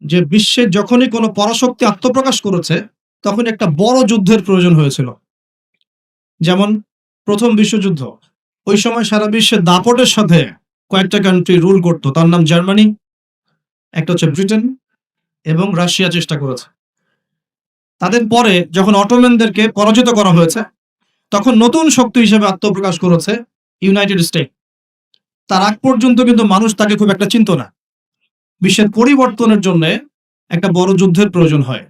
যে বিশ্বে যখনই কোনো পরাশক্তি আত্মপ্রকাশ করেছে, তখন একটা বড় যুদ্ধের প্রয়োজন হয়েছিল। যেমন ১ম বিশ্বযুদ্ধ। ওই সময় সারা বিশ্বে দাপটের সাথে কয়েকটা কান্ট্রি রুল করত। তার নাম জার্মানি, একটা হচ্ছে ব্রিটেন এবং রাশিয়া চেষ্টা করেছে। তাদের পরে যখন অটোম্যানদেরকে পরাজিত করা হয়েছে, তখন নতুন শক্তি হিসেবে আত্মপ্রকাশ করেছে ইউনাইটেড স্টেট। তার আগ পর্যন্ত কিন্তু মানুষ তাকে খুব একটা চিনত না। বিশ্বের পরিবর্তনের জন্যে একটা বড় যুদ্ধের প্রয়োজন হয়।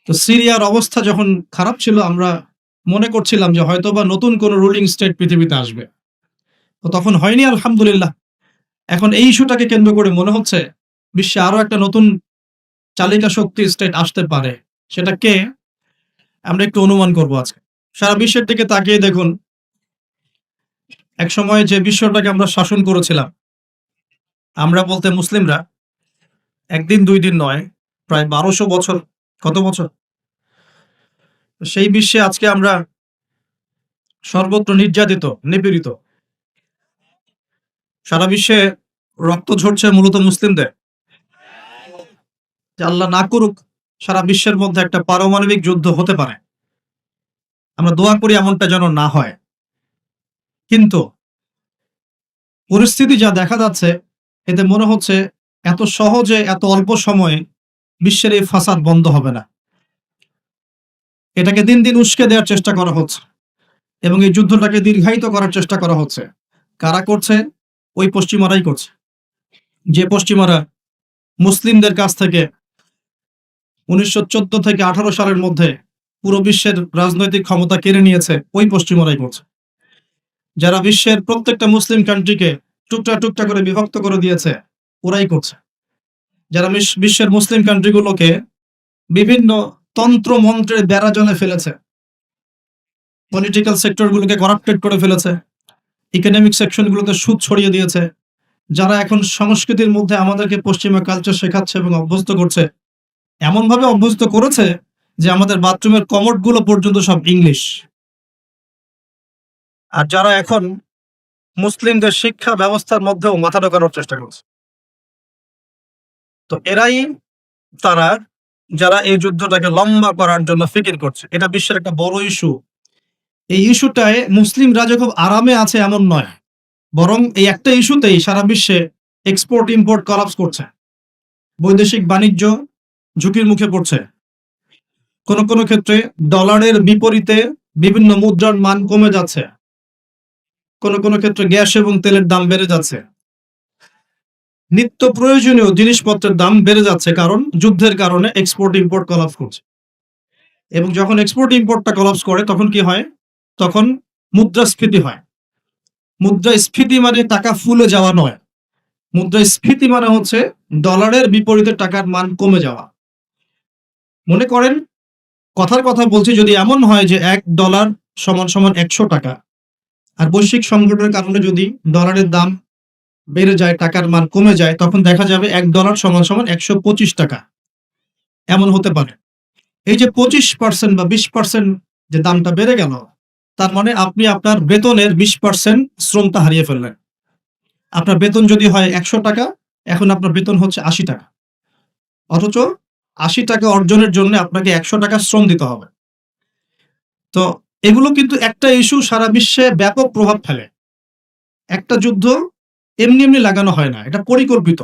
তো সিরিয়ার অবস্থা যখন খারাপ ছিল, আমরা মনে করছিলাম যে হয়তোবা নতুন কোনো রুলিং স্টেট পৃথিবীতে আসবে। তো তখন হয়নি, আলহামদুলিল্লাহ। এখন এই ইস্যুটাকে কেন্দ্র করে মনে হচ্ছে বিশ্বে আরো একটা নতুন চালিকা শক্তি স্টেট আসতে পারে। সেটা কে? আমরা একটু অনুমান করব আজকে। সারা বিশ্বের দিকে তাকিয়ে দেখুন, একসময় যে বিশ্বটাকে আমরা শাসন করেছিলাম, আমরা বলতে মুসলিমরা, একদিন দুই দিন নয়, প্রায় ১২০০ বছর। কত বছর? সেই বিশ্বে আজকে আমরা সর্বত্র নির্যাতিত, নিপীড়িত। সারা বিশ্বে রক্ত ঝরছে মূলত মুসলিমদের। যে আল্লাহ না করুক সারা বিশ্বের মধ্যে একটা পারমাণবিক যুদ্ধ হতে পারে। আমরা দোয়া করি এমনটা যেন না হয়। কিন্তু পরিস্থিতি যা দেখা যাচ্ছে, এতে মনে হচ্ছে এত সহজে এত অল্প সময়ে বিশ্বের এই ফাসাদ বন্ধ হবে না। এটাকে দিন দিন উস্কে দেওয়ার চেষ্টা করা হচ্ছে এবং এই যুদ্ধটাকে দীর্ঘায়িত করার চেষ্টা করা হচ্ছে। কারা করছে? ওই পশ্চিমারাই করছে। যে পশ্চিমারা মুসলিমদের কাছ থেকে ১৯১৪ থেকে ১৮ সালের মধ্যে পুরো বিশ্বের রাজনৈতিক ক্ষমতা কেড়ে নিয়েছে, ওই পশ্চিমারাই করছে। যারা বিশ্বের প্রত্যেকটা মুসলিম কান্ট্রিকে টুকরা টুকরা করে বিভক্ত করে দিয়েছে, ওরাই করছে। যারা বিশ্বের মুসলিম কান্ট্রিগুলোকে বিভিন্ন তন্ত্র মন্ত্রের বেড়াজালে ফেলেছে, পলিটিক্যাল সেক্টরগুলোকে করাপ্টেড করে ফেলেছে, ইকোনমিক সেকশনগুলোতে সুদ ছড়িয়ে দিয়েছে, যারা এখন সংস্কৃতির মধ্যে আমাদেরকে পশ্চিমা কালচার শেখাচ্ছে এবং অভ্যস্ত করছে, এমনভাবে অভ্যস্ত করেছে যে আমাদের বাথরুমের কমোডগুলো পর্যন্ত সব ইংলিশ। আর যারা এখন মুসলিমদের শিক্ষা ব্যবস্থার মধ্যেও মাথা ঢোকানোর চেষ্টা করছে, তো এরাই তারা যারা এই যুদ্ধটাকে লম্বা করার জন্য ফিকির করছে। এটা বিশ্বের একটা বড় ইস্যু। এই ইস্যুটায় মুসলিমরা যে খুব আরামে আছে এমন নয়, বরং এই একটা ইস্যুতেই সারা বিশ্বে এক্সপোর্ট ইম্পোর্ট কলাপস করছে। বৈদেশিক বাণিজ্য ঝুঁকির মুখে পড়ছে। কোনো কোনো ক্ষেত্রে ডলারের বিপরীতে বিভিন্ন মুদ্রার মান কমে যাচ্ছে। কোনো কোনো ক্ষেত্রে গ্যাস এবং তেলের দাম বেড়ে যাচ্ছে। নিত্য প্রয়োজনীয় জিনিসপত্রের দাম বেড়ে যাচ্ছে, কারণ যুদ্ধের কারণে এক্সপোর্ট ইম্পোর্ট কলাপস করছে। এবং যখন এক্সপোর্ট ইম্পোর্টটা কলাপস করে, তখন কি হয়? তখন মুদ্রাস্ফীতি হয়। মুদ্রাস্ফীতি মানে টাকা ফুলে যাওয়া নয়। মুদ্রাস্ফীতি মানে হচ্ছে ডলারের বিপরীতে টাকার মান কমে যাওয়া। মনে করেন, কথার কথা বলছি, যদি এমন হয় যে $১ সমান সমান ১০০ টাকা, আর বৈশ্বিক সংকটের কারণে যদি ডলারের দাম বেড়ে যায়, টাকার মান কমে যায়, তখন দেখা যাবে $১ সমান সমান ১২৫ টাকা। এমন হতে পারে। এই যে ২৫% বা ২০% যে দামটা বেড়ে গেল, তার মানে আপনি আপনার বেতনের ২০% শ্রমটা হারিয়ে ফেললেন। আপনার বেতন যদি হয় ১০০ টাকা, এখন আপনার বেতন হচ্ছে ৮০ টাকা। অথচ ৮০ টাকা অর্জনের জন্য আপনাকে ১০০ টাকা শ্রম দিতে হবে। তো এগুলো কিন্তু একটা ইস্যু সারা বিশ্বে ব্যাপক প্রভাব ফেলে। একটা যুদ্ধ এমনি এমনি লাগানো হয় না, এটা পরিকল্পিত।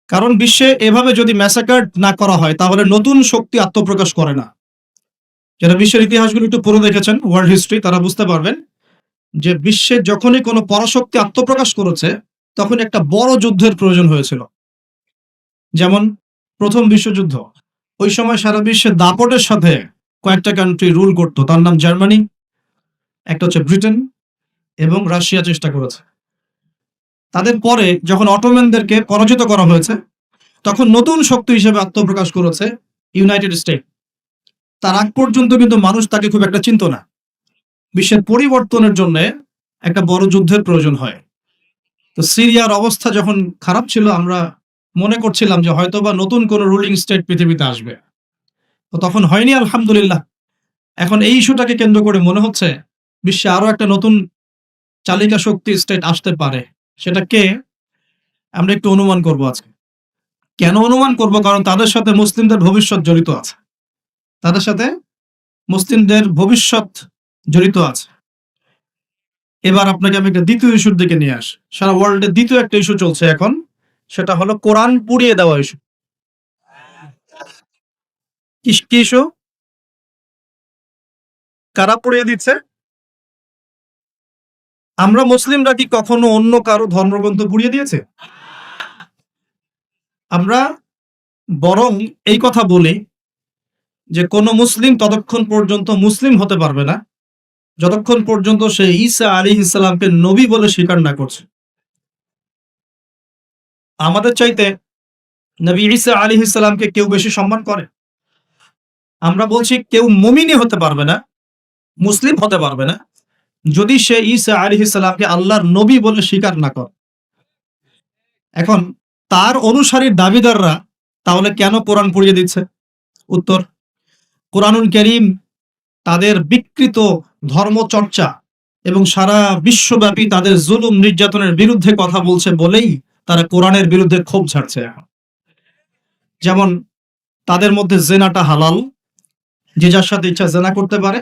কারণ বিশ্বে এভাবে যদি ম্যাসাকার না করা হয়, তাহলে নতুন শক্তি আত্মপ্রকাশ করে না। যারা বিশ্বের ইতিহাসগুলো একটু পড়ে দেখেছেন, ওয়ার্ল্ড হিস্ট্রি, তারা বুঝতে পারবেন যে বিশ্বে যখনই কোনো পরাশক্তি আত্মপ্রকাশ করেছে, তখন একটা বড় যুদ্ধের প্রয়োজন হয়েছিল। যেমন ১ম বিশ্বযুদ্ধ। ওই সময় সারা বিশ্বে দাপটের সাথে কয়েকটা কান্ট্রি রুল করত। তার নাম জার্মানি, একটা হচ্ছে ব্রিটেন এবং রাশিয়া চেষ্টা করেছে। তাদের পরে যখন অটোম্যানদেরকে পরাজিত করা হয়েছে, তখন নতুন শক্তি হিসেবে আত্মপ্রকাশ করেছে ইউনাইটেড স্টেট। তার আগ পর্যন্ত কিন্তু মানুষ তাকে খুব একটা চিনত না। বিশ্বের পরিবর্তনের জন্য একটা বড় যুদ্ধের প্রয়োজন হয়। তো সিরিয়ার অবস্থা যখন খারাপ ছিল, আমরা মনে করছিলাম যে হয়তোবা নতুন কোনো রুলিং স্টেট পৃথিবীতে আসবে। তো তখন হয়নি, আলহামদুলিল্লাহ। এখন এই ইস্যুটাকে কেন্দ্র করে মনে হচ্ছে বিশ্বে আরো একটা নতুন চালিকা শক্তি স্টেট আসতে পারে। সেটা কে? আমরা একটু অনুমান করব আজকে। কেন অনুমান করব? কারণ তাদের সাথে মুসলিমদের ভবিষ্যৎ জড়িত আছে। তাদের সাথে মুসলিমদের ভবিষ্যৎ জড়িত আছে। এবার আপনাকে আমি একটা দ্বিতীয় ইস্যুর দিকে নিয়ে আসি। সারা ওয়ার্ল্ডে দ্বিতীয় একটা ইস্যু চলছে এখন, সেটা হলো কোরআন পুড়িয়ে দেওয়া ইস্যু। কি ইস্যু? কারা পুড়িয়ে দিচ্ছে? আমরা মুসলিমরা কি কখনো অন্য কারো ধর্মগ্রন্থ পুড়িয়ে দিয়েছে? আমরা বরং এই কথা বলি যে কোন মুসলিম ততক্ষণ পর্যন্ত মুসলিম হতে পারবে না যতক্ষণ পর্যন্ত সে ঈসা আলাইহিস সালামকে নবী বলে স্বীকার না করছে। আমাদের চাইতে নবী ঈসা আলাইহিস সালামকে কেউ বেশি সম্মান করে? আমরা বলছি কেউ মুমিনই হতে পারবে না, মুসলিম হতে পারবে না যদি সে ঈসা আলাইহিস সালামকে আল্লাহর নবী বলে স্বীকার না করে। এখন তার অনুসারীর দাবিদাররা তাহলে কেন কোরআন পুড়িয়ে দিচ্ছে? উত্তর, কোরআনুল কারীম তাদের বিকৃত ধর্মচর্চা এবং সারা বিশ্বব্যাপী তাদের জুলুম নির্যাতনের বিরুদ্ধে কথা বলছে বলেই তারা কোরআনের বিরুদ্ধে ক্ষোভ ঝাড়ছে এখন। যেমন তাদের মধ্যে জেনাটা হালাল, যে যার সাথে ইচ্ছা জেনা করতে পারে,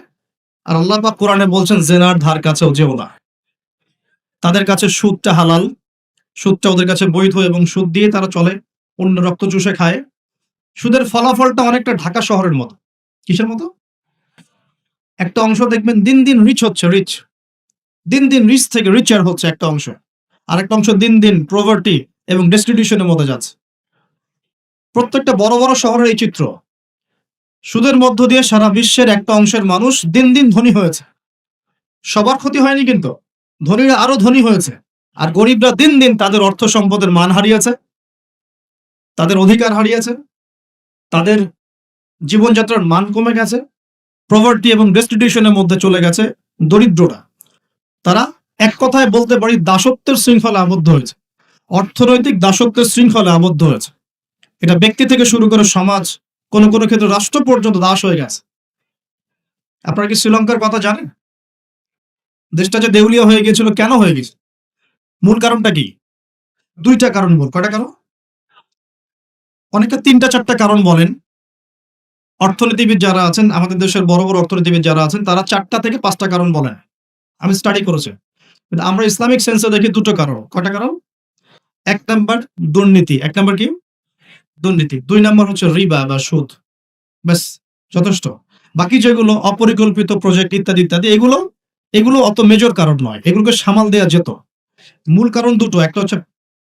আর আল্লাহ পাক কোরআনে বলছেন জেনার ধার কাছেও যেও না। তাদের কাছে সুদটা হালাল, সুদটা ওদের কাছে বৈধ এবং সুদ দিয়ে তারা চলে, অন্য রক্ত চুষে খায়। সুদের ফলাফলটা অনেকটা ঢাকা শহরের মতো। কিসের মতো? একটা অংশ দেখবেন দিন দিন রিচ হচ্ছে, রিচ দিন দিন রিচ থেকে রিচার হচ্ছে একটা অংশ, আরেকটা অংশ দিন দিন প্রভার্টি এবং ডেস্টিটিউশনের মধ্যে যাচ্ছে। প্রত্যেকটা বড় বড় শহরের এই চিত্র। সুদের মধ্য দিয়ে সারা বিশ্বের একটা অংশের মানুষ দিন দিন ধনী হয়েছে। সবার ক্ষতি হয়নি, কিন্তু ধনীরা আরো ধনী হয়েছে, আর গরিবরা দিন দিন তাদের অর্থ সম্পদের মান হারিয়েছে, তাদের অধিকার হারিয়েছে, তাদের জীবনযাত্রার মান কমে গেছে, প্রভার্টি এবং ডেস্টিটিউশনের মধ্যে চলে গেছে দরিদ্ররা। তারা এক কথায় বলতে পারি দাসত্বের শৃঙ্খলা আবদ্ধ হয়েছে, অর্থনৈতিক দাসত্বের শৃঙ্খলা আবদ্ধ হয়েছে। এটা ব্যক্তি থেকে শুরু করে সমাজ, কোন কোন ক্ষেত্রে রাষ্ট্র পর্যন্ত দাস হয়ে গেছে। আপনারা কি শ্রীলঙ্কার কথা জানেন? দেশটা যে দেউলিয়া হয়ে গিয়েছিল, কেন হয়ে গেছে? মূল কারণটা কি? দুইটা কারণ। মূল কয়টা কারণ? অনেকে তিনটা চারটা কারণ বলেন। অর্থনীতিবিদ যারা আছেন, আমাদের দেশের বড় বড় অর্থনীতিবিদ যারা আছেন, তারা 4টা থেকে 5টা কারণ বলেন। আমি স্টাডি করেছি, কিন্তু আমরা ইসলামিক সেন্সে দেখি দুটো কারণ। কয়টা কারণ? 1 নাম্বার দুর্নীতি। 1 নাম্বার কি? দুর্নীতি। 2 নাম্বার হচ্ছে রিবা বা সুদ। ব্যাস, যথেষ্ট। বাকি যেগুলো অপরিকল্পিত প্রজেক্ট ইত্যাদি ইত্যাদি, এগুলো অত মেজর কারণ নয়, এগুলোকে সামাল দেওয়া যেত। মূল কারণ দুটো, একটা হচ্ছে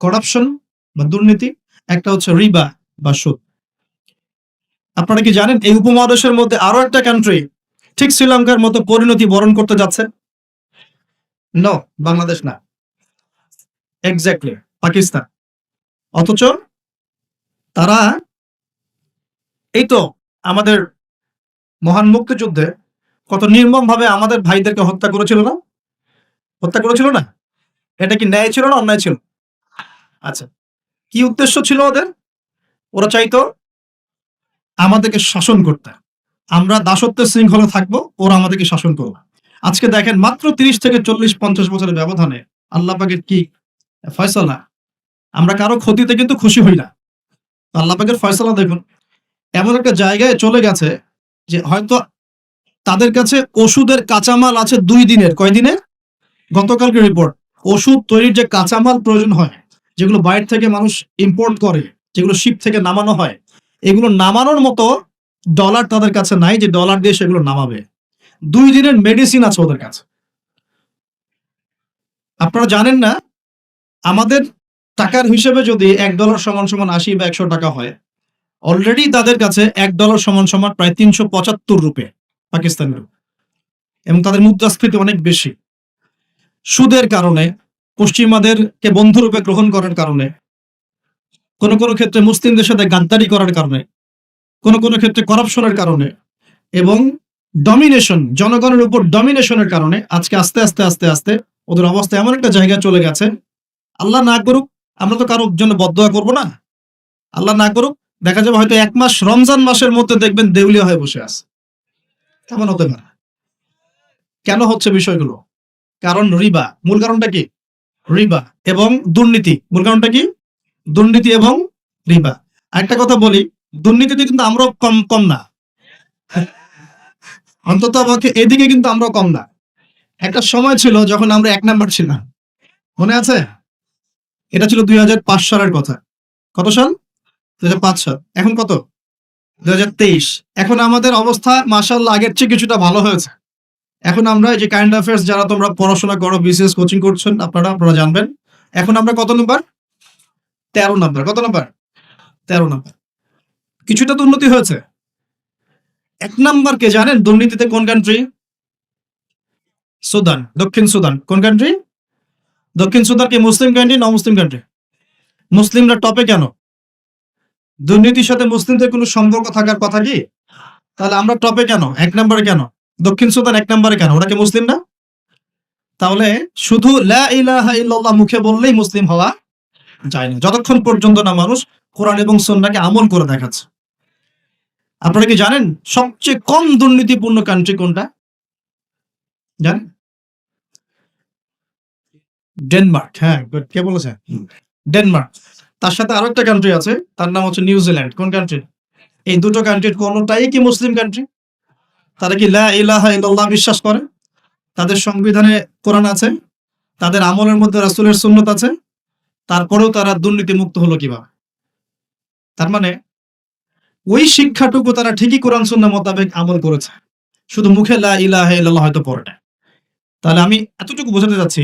করাপশন বা দুর্নীতি, একটা হচ্ছে রিবা বা সুদ। আপনারা কি জানেন এই উপমহাদেশের মধ্যে আরো একটা কান্ট্রি ঠিক শ্রীলঙ্কার মতো পরিণতি বরণ করতে যাচ্ছে? নো, বাংলাদেশ না, এক্স্যাক্টলি পাকিস্তান। অথচ তারা এই তো আমাদের মহান মুক্তিযুদ্ধে কত নির্মম ভাবে আমাদের ভাইদেরকে হত্যা করেছিল না? হত্যা করেছিল না? এটা কি ন্যায় ছিল না অন্যায় ছিল? আচ্ছা, কি উদ্দেশ্য ছিল ওদের? ওরা চাইতো আমাদেরকে শাসন করতে। আমরা দাসত্বের শৃঙ্খলা থাকবো, ওরা আমাদেরকে শাসন করবে। আজকে দেখেন মাত্র 30 থেকে 40-50 বছরের ব্যবধানে আল্লাহ পাকের কি ফয়সালা! আমরা কারো ক্ষতিতে কিন্তু খুশি হই না। আল্লাহ পাকের ফয়সালা দেখুন, এমন একটা জায়গায় চলে গেছে যে হয়তো তাদের কাছে ওষুধের কাঁচামাল আছে 2 দিনের। কয় দিনের? গতকালকে রিপোর্ট। ওষুধ তৈরির যে কাঁচামাল প্রয়োজন হয়, যেগুলো বাইরে থেকে মানুষ ইম্পোর্ট করে, যেগুলো শিপ থেকে নামানো হয়, এগুলো নামানোর মতো ডলার তাদের কাছে নাই যে ডলার দিয়ে সেগুলো নামাবে। 2 দিনের মেডিসিন আছে ওদের কাছে। আপনারা জানেন না, আমাদের টাকার হিসেবে যদি $1 সমান সমান 80 বা 100 টাকা হয়, অলরেডি তাদের কাছে $1 সমান সমান প্রায় 375 রুপে পাকিস্তানি রুপি, এবং তাদের মুদ্রাস্ফীতি অনেক বেশি। সুদের কারণে, পশ্চিমাদেরকে বন্ধুরূপে গ্রহণ করার কারণে, কোন কোন ক্ষেত্রে মুসলিমদের সাথে গাদ্দারি করার কারণে, কোন কোন ক্ষেত্রে করাপশনের কারণে এবং ডমিনেশন, জনগণের উপর ডমিনেশনের কারণে আজকে আস্তে আস্তে আস্তে আস্তে ওদের অবস্থা এমন একটা জায়গায় চলে গেছে। আল্লাহ না করুক, আমরা তো কারোর জন্য বদদোয়া করব না, আল্লাহ না করুক, দেখা যাবে হয়তো 1 মাস রমজান মাসের মধ্যে দেখবেন দেউলিয়া হয়ে বসে আছে। কেমন হতে পারে? কেন হচ্ছে বিষয়গুলো? কারণ রিবা। মূল কারণটা কি? রিবা এবং দুর্নীতি। মূল কারণটা কি? দুর্নীতি এবং রিবা। একটা কথা বলি, দুর্নীতিতে কিন্তু আমরাও কম কম না, অন্তত আমাকে এদিকে কিন্তু আমরাও কম না। একটা সময় ছিল যখন আমরা ১ নাম্বার ছিলাম। মনে আছে? এটা ছিল ২০০৫ সালের কথা। কত সাল? ২০০৫ সাল। এখন কত? ২০২৩। এখন আমাদের অবস্থা মাশাআল্লাহ আগের চেয়ে কিছুটা ভালো হয়েছে। এখন আমরা এই যে কারেন্ট অ্যাফেয়ার্স যারা তোমরা পড়াশোনা করো, বিসিএস কোচিং করছেন আপনারা জানবেন। এখন আমরা কত নাম্বার? ১৩ নাম্বার। কত নাম্বার? ১৩ নাম্বার। কিছুটা তো উন্নতি হয়েছে। ১ নাম্বার কে জানেন দুর্নীতিতে কোন কান্ট্রি? সুদান, দক্ষিণ সুদান। কোন কান্ট্রি? দক্ষিণ সুদান কি মুসলিম কান্ট্রি না অমুসলিম কান্ট্রি? মুসলিমরা টপে কেন? দুর্নীতির সাথে মুসলিমদের কোনো সম্পর্ক থাকার কথা কি? তাহলে আমরা টপে কেন? ১ নম্বরে কেন? দক্ষিণ সুদান ১ নম্বরে কেন? ওরা কি মুসলিম না? তাহলে শুধু লা ইলাহা ইল্লাল্লাহ মুখে বললেই মুসলিম হওয়া যায় না। যতক্ষণ পর্যন্ত না মানুষ কোরআন এবং সুন্নাহকে আমল করে দেখাচ্ছে। আপনারা কি জানেন সবচেয়ে কম দুর্নীতিপূর্ণ কান্ট্রি কোনটা? জানেন? ডেনমার্ক। হ্যাঁ, গুড। কে বলেছে? ডেনমার্ক। তার সাথে আরো একটা কান্ট্রি আছে, তার নাম হচ্ছে নিউজিল্যান্ড। কোন কান্ট্রি? এই দুটো কান্ট্রির কোনটাই কি মুসলিম কান্ট্রি? তারা কি লা ইলাহা ইল্লাল্লাহ বিশ্বাস করে? তাদের সংবিধানে কোরআন আছে, তাদের আমলের মধ্যে রাসূলের সুন্নত আছে, তারপরেও তারা দুর্নীতিমুক্ত হলো কিভাবে? তার মানে ওই শিক্ষাটুকু তারা ঠিকই কোরআন সুন্নাহ মোতাবেক আমল করেছে, শুধু মুখে লা ইলাহা ইল্লাল্লাহ হয়তো পড়ে না। তাহলে আমি এতটুকু বোঝাতে চাচ্ছি,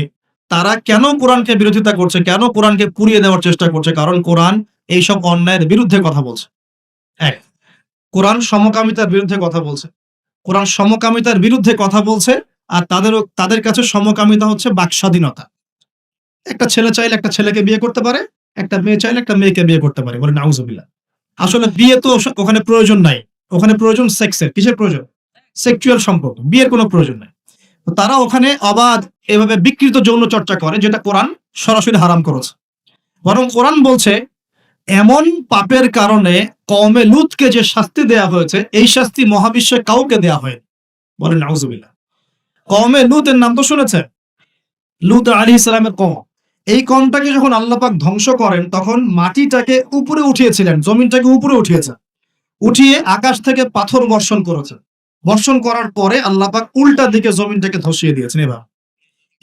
তারা কেন কোরআনকে বিরোধিতা করছে, কেন কোরআনকে পুড়িয়ে দেওয়ার চেষ্টা করছে? কারণ কোরআন এইসব অন্যায়ের বিরুদ্ধে কথা বলছে। এক, কোরআন সমকামিতার বিরুদ্ধে কথা বলছে। কোরআন সমকামিতার বিরুদ্ধে কথা বলছে, আর তাদের কাছে সমকামিতা হচ্ছে বাকস্বাধীনতা। একটা ছেলে চাইলে একটা ছেলেকে বিয়ে করতে পারে, একটা মেয়ে চাইলে একটা মেয়েকে বিয়ে করতে পারে। বলে নাউজুবিল্লাহ। আসলে বিয়ে তো ওখানে প্রয়োজন নাই। ওখানে প্রয়োজন সেক্সের। কিসের প্রয়োজন? সেক্সুয়াল সম্পর্ক। বিয়ের কোনো প্রয়োজন নাই। তো তারা ওখানে অবাধ এভাবে বিকৃত যৌন চর্চা করে, যেটা কোরআন সরাসরি হারাম করেছে। বরং কোরআন বলছে এমন পাপের কারণে কওমে লূতকে যে শাস্তি দেয়া হয়েছে, এই শাস্তি মহাবিশ্বে কাউকে দেয়া হয়নি। বলেন নাউজুবিল্লাহ। কওমে লূতের নাম তো শুনেছেন? লূত আলাইহিস সালামের কওম। এই কওমটাকে যখন আল্লাহ পাক ধ্বংস করেন, তখন মাটিটাকে উপরে উঠিয়েছিলেন, জমিনটাকে উপরে উঠিয়েছেন। উঠিয়ে আকাশ থেকে পাথর বর্ষণ করেছেন। বর্ষণ করার পরে আল্লাহ পাক উল্টা দিকে জমিনটাকে ধসিয়ে দিয়েছেন।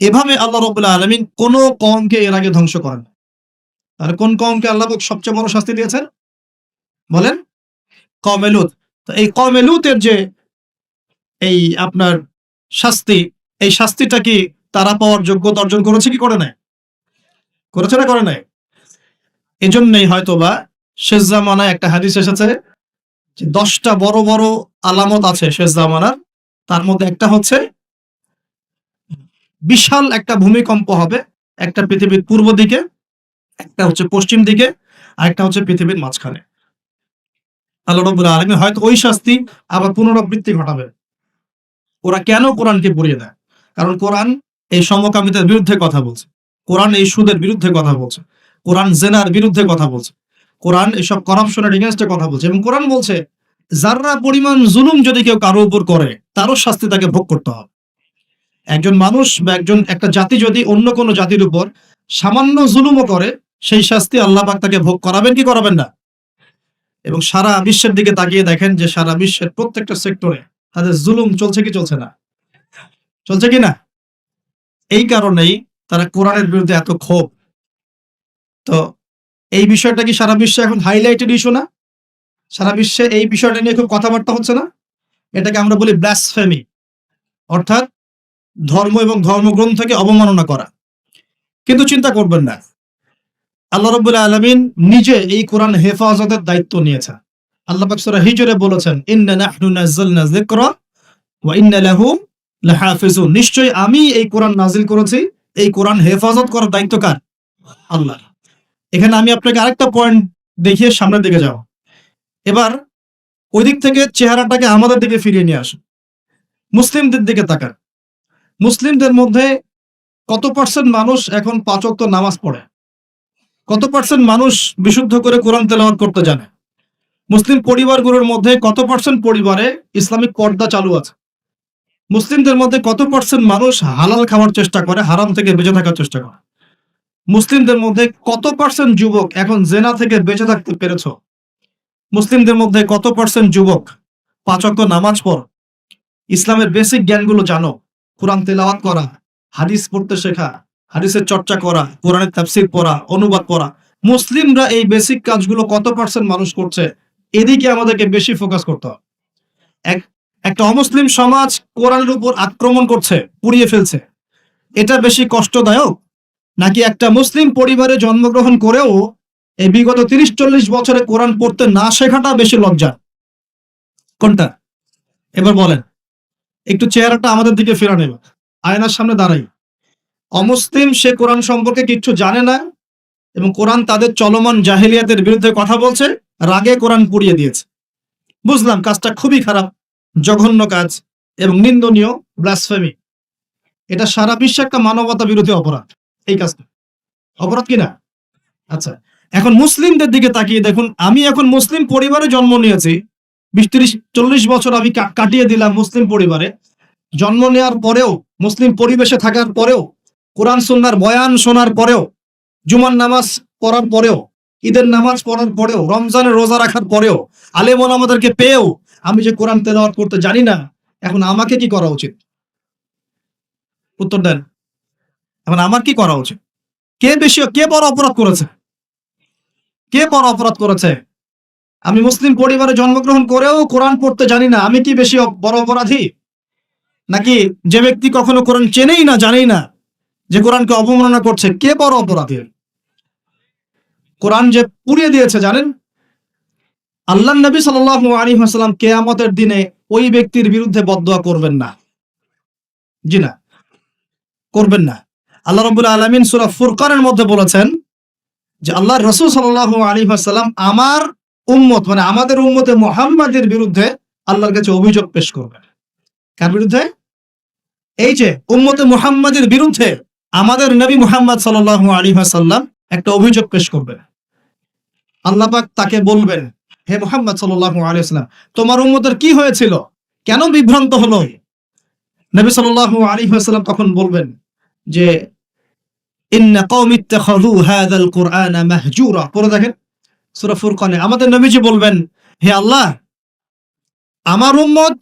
এভাবে আল্লাহ রাব্বুল আলামিন কোন কওমকে এর আগে ধ্বংস করেন। আর কোন কওমকে আল্লাহ পাক সবচেয়ে বড় শাস্তি দিয়েছেন? বলেন? কওমে লূত। তো এই কওমে লূতের যে এই আপনার শাস্তি, এই শাস্তিটা কি তারা পাওয়ার যোগ্যতা অর্জন করেছে কি করে নাই? করেছে না করে নাই? এজন্যই হয়তোবা শেষ জামানায় একটা হাদিস এসেছে যে ১০টা বড় বড় আলামত আছে শেষ জামানার। তার মধ্যে একটা হচ্ছে বিশাল একটা ভূমিকম্প হবে। একটা পৃথিবীর পূর্ব দিকে, একটা হচ্ছে পশ্চিম দিকে, আরেকটা হচ্ছে পৃথিবীর মাঝখানে। আল্লাহ রাব্বুল আলামিন হয়তো ওই শাস্তি আবার পুনরাবৃত্তি ঘটাবেন। ওরা কেন কোরআনকে পুড়িয়ে দেয়? কারণ কোরআন এই সমকামিতার বিরুদ্ধে কথা বলছে। কোরআন এই সুদের বিরুদ্ধে কথা বলছে। কোরআন জেনার বিরুদ্ধে কথা বলছে। কোরআন এসব করাপশনের এগেইনস্টে কথা বলছে, এবং কোরআন বলছে যাররা পরিমাণ জুলুম যদি কেউ কারো উপর করে, তারও শাস্তি তাকে ভোগ করতে হবে। একজন মানুষ বা একটা জাতি যদি অন্য কোনো জাতির উপর সামান্য জুলুমও করে, সেই শাস্তি আল্লাহ পাক তাকে ভোগ করাবেন কি করাবেন না? এবং সারা বিশ্বের দিকে তাকিয়ে দেখেন যে সারা বিশ্বের প্রত্যেকটা সেক্টরে তাদের জুলুম চলছে কি চলছে না? চলছে কি না? এই কারণেই তারা কোরআনের বিরুদ্ধে এত ক্ষোভ। তো এই বিষয়টা কি সারা বিশ্বে এখন হাইলাইটেড ইস্যু না? সারা বিশ্বে এই বিষয়টা নিয়ে খুব কথাবার্তা হচ্ছে না? এটাকে আমরা বলি ব্লাসফেমি, অর্থাৎ ধর্ম এবং ধর্মগ্রন্থকে অবমাননা করা। কিন্তু চিন্তা করবেন না, আল্লাহ রাব্বুল আলামিন নিজে এই কোরআন হেফাজতের দায়িত্ব নিয়েছেন। আল্লাহ পাক সূরা হিজরে বলেছেন, ইন্না নাহনু নাযালনা যিকরা ওয়া ইন্না লাহু লাহাফিজুন। নিশ্চয়ই আমি এই কোরআন নাজিল করেছি, এই কোরআন হেফাজত করার দায়িত্ব কার? আল্লাহর। এখানে আমি আপনাকে আরেকটা পয়েন্ট দেখিয়ে সামনের দিকে যাব। এবার ওই দিক থেকে চেহারাটাকে আমাদের দিকে ফিরিয়ে নিয়ে আসুন। মুসলিমদের দিকে তাকান। মুসলিমদের মধ্যে কত পার্সেন্ট মানুষ এখন ৫ ওয়াক্ত নামাজ পড়ে? কত পার্সেন্ট মানুষ বিশুদ্ধ করে কোরআন তেলাওয়াত করতে জানে? মুসলিম পরিবারগুলোর মধ্যে কত পার্সেন্ট পরিবারে ইসলামিক পর্দা চালু আছে? মুসলিমদের মধ্যে কত পার্সেন্ট মানুষ হালাল খাওয়ার চেষ্টা করে, হারাম থেকে বেঁচে থাকার চেষ্টা করে? মুসলিমদের মধ্যে কত পার্সেন্ট যুবক এখন জেনা থেকে বেঁচে থাকতে পেরেছ? মুসলিমদের মধ্যে কত পার্সেন্ট যুবক 5 ওয়াক্ত নামাজ পড়, ইসলামের বেসিক জ্ঞানগুলো জানো, কোরআন তেলাওয়াত করা, হাদিস পড়তে শেখা, হাদিসের চর্চা করা, কোরআনের তাফসীর পড়া, অনুবাদ পড়া, মুসলিমরা এই বেসিক কাজগুলো কত পার্সেন্ট মানুষ করছে, এদিকে আমাদেরকে বেশি ফোকাস করতে হবে। একটা অমুসলিম সমাজ কোরআনের উপর আক্রমণ করছে, পুড়িয়ে ফেলছে, এটা বেশি কষ্টদায়ক নাকি একটা মুসলিম পরিবারে জন্মগ্রহণ করেও এই বিগত 30-40 বছরে কোরআন পড়তে না শেখাটা বেশি লজ্জা? কোনটা? এবার বলেন। একটু চেহারাটা আমাদের দিকে ফেরা নেবে, আয়নার সামনে দাঁড়াই। অমুসলিম, সে কোরআন সম্পর্কে কিচ্ছু জানে না এবং কোরআন তাদের চলমান জাহেলিয়াতের বিরুদ্ধে কথা বলছে, রাগে কোরআন পুড়িয়ে দিয়েছে। বুঝলাম কাজটা খুবই খারাপ, জঘন্য কাজ এবং নিন্দনীয়, ব্লাসফেমি। এটা সারা বিশ্বে একটা মানবতা বিরোধী অপরাধ। এই কাজটা অপরাধ কিনা? আচ্ছা, এখন মুসলিমদের দিকে তাকিয়ে দেখুন। আমি এখন মুসলিম পরিবারে জন্ম নিয়েছি, 20-30-40 বছর আমি কাটিয়ে দিলাম মুসলিম পরিবারে। জন্ম নেওয়ার পরেও, মুসলিম পরিবেশে থাকার পরেও, কোরআন সুন্নাহর বয়ান শোনার পরেও, জুমার নামাজ পড়ার পরেও, ঈদের নামাজ পড়ার পরেও, রমজানের রোজা রাখার পরেও, আলেম ওলামাদেরকে পেয়েও আমি যে কোরআন তেলাওয়াত করতে জানি না, এখন আমাকে কি করা উচিত? উত্তর দেন। এখন আমার কি করা উচিত? কে বড় অপরাধ করেছে? কে বড় অপরাধ করেছে? আমি মুসলিম পরিবারে জন্মগ্রহণ করেও কোরআন পড়তে জানি না, আমি কি বেশি বড় অপরাধী? নাকি যে ব্যক্তি কখনো কোরআন চেনেই না, জানেই না, যে কোরআনকে অবমাননা করছে, কে বড় অপরাধী? কোরআন যে পুড়িয়ে দিয়েছে জানেন, আল্লাহ নবী সাল্লাল্লাহু আলাইহি ওয়াসাল্লাম কিয়ামতের দিনে ওই ব্যক্তির বিরুদ্ধে বদদোয়া করবেন না। জি না, করবেন না। আল্লাহ রাব্বুল আলামিন সূরা ফুরকানের মধ্যে বলেছেন যে আল্লাহর রাসূল সাল্লাল্লাহু আলাইহি ওয়াসাল্লাম আমার উম্মত, মানে আমাদের উম্মতে মুহাম্মাদের বিরুদ্ধে আল্লাহর কাছে অভিযোগ পেশ করবেন। কার বিরুদ্ধে? এই যে উম্মতে মুহাম্মাদের বিরুদ্ধে আমাদের নবী মুহাম্মদ সাল্লাল্লাহু আলাইহি ওয়াসাল্লাম একটা অভিযোগ পেশ করবেন। আল্লাহ পাক তাকে বলবেন, হে মুহাম্মদ সাল্লাল্লাহু আলাইহি ওয়াসাল্লাম, তোমার উম্মতের কি হয়েছিল, কেন বিভ্রান্ত হলো? নবী সাল্লাল্লাহু আলাইহি ওয়াসাল্লাম তখন বলবেন যে ইন্না কওমি ইত্তাখাযু হাযাল কুরআনা মাহজুরা। পড়ে দেখেন সূরা ফুরকানে আমাদের নবীজি বলবেন, হে আল্লাহ, আমার উম্মত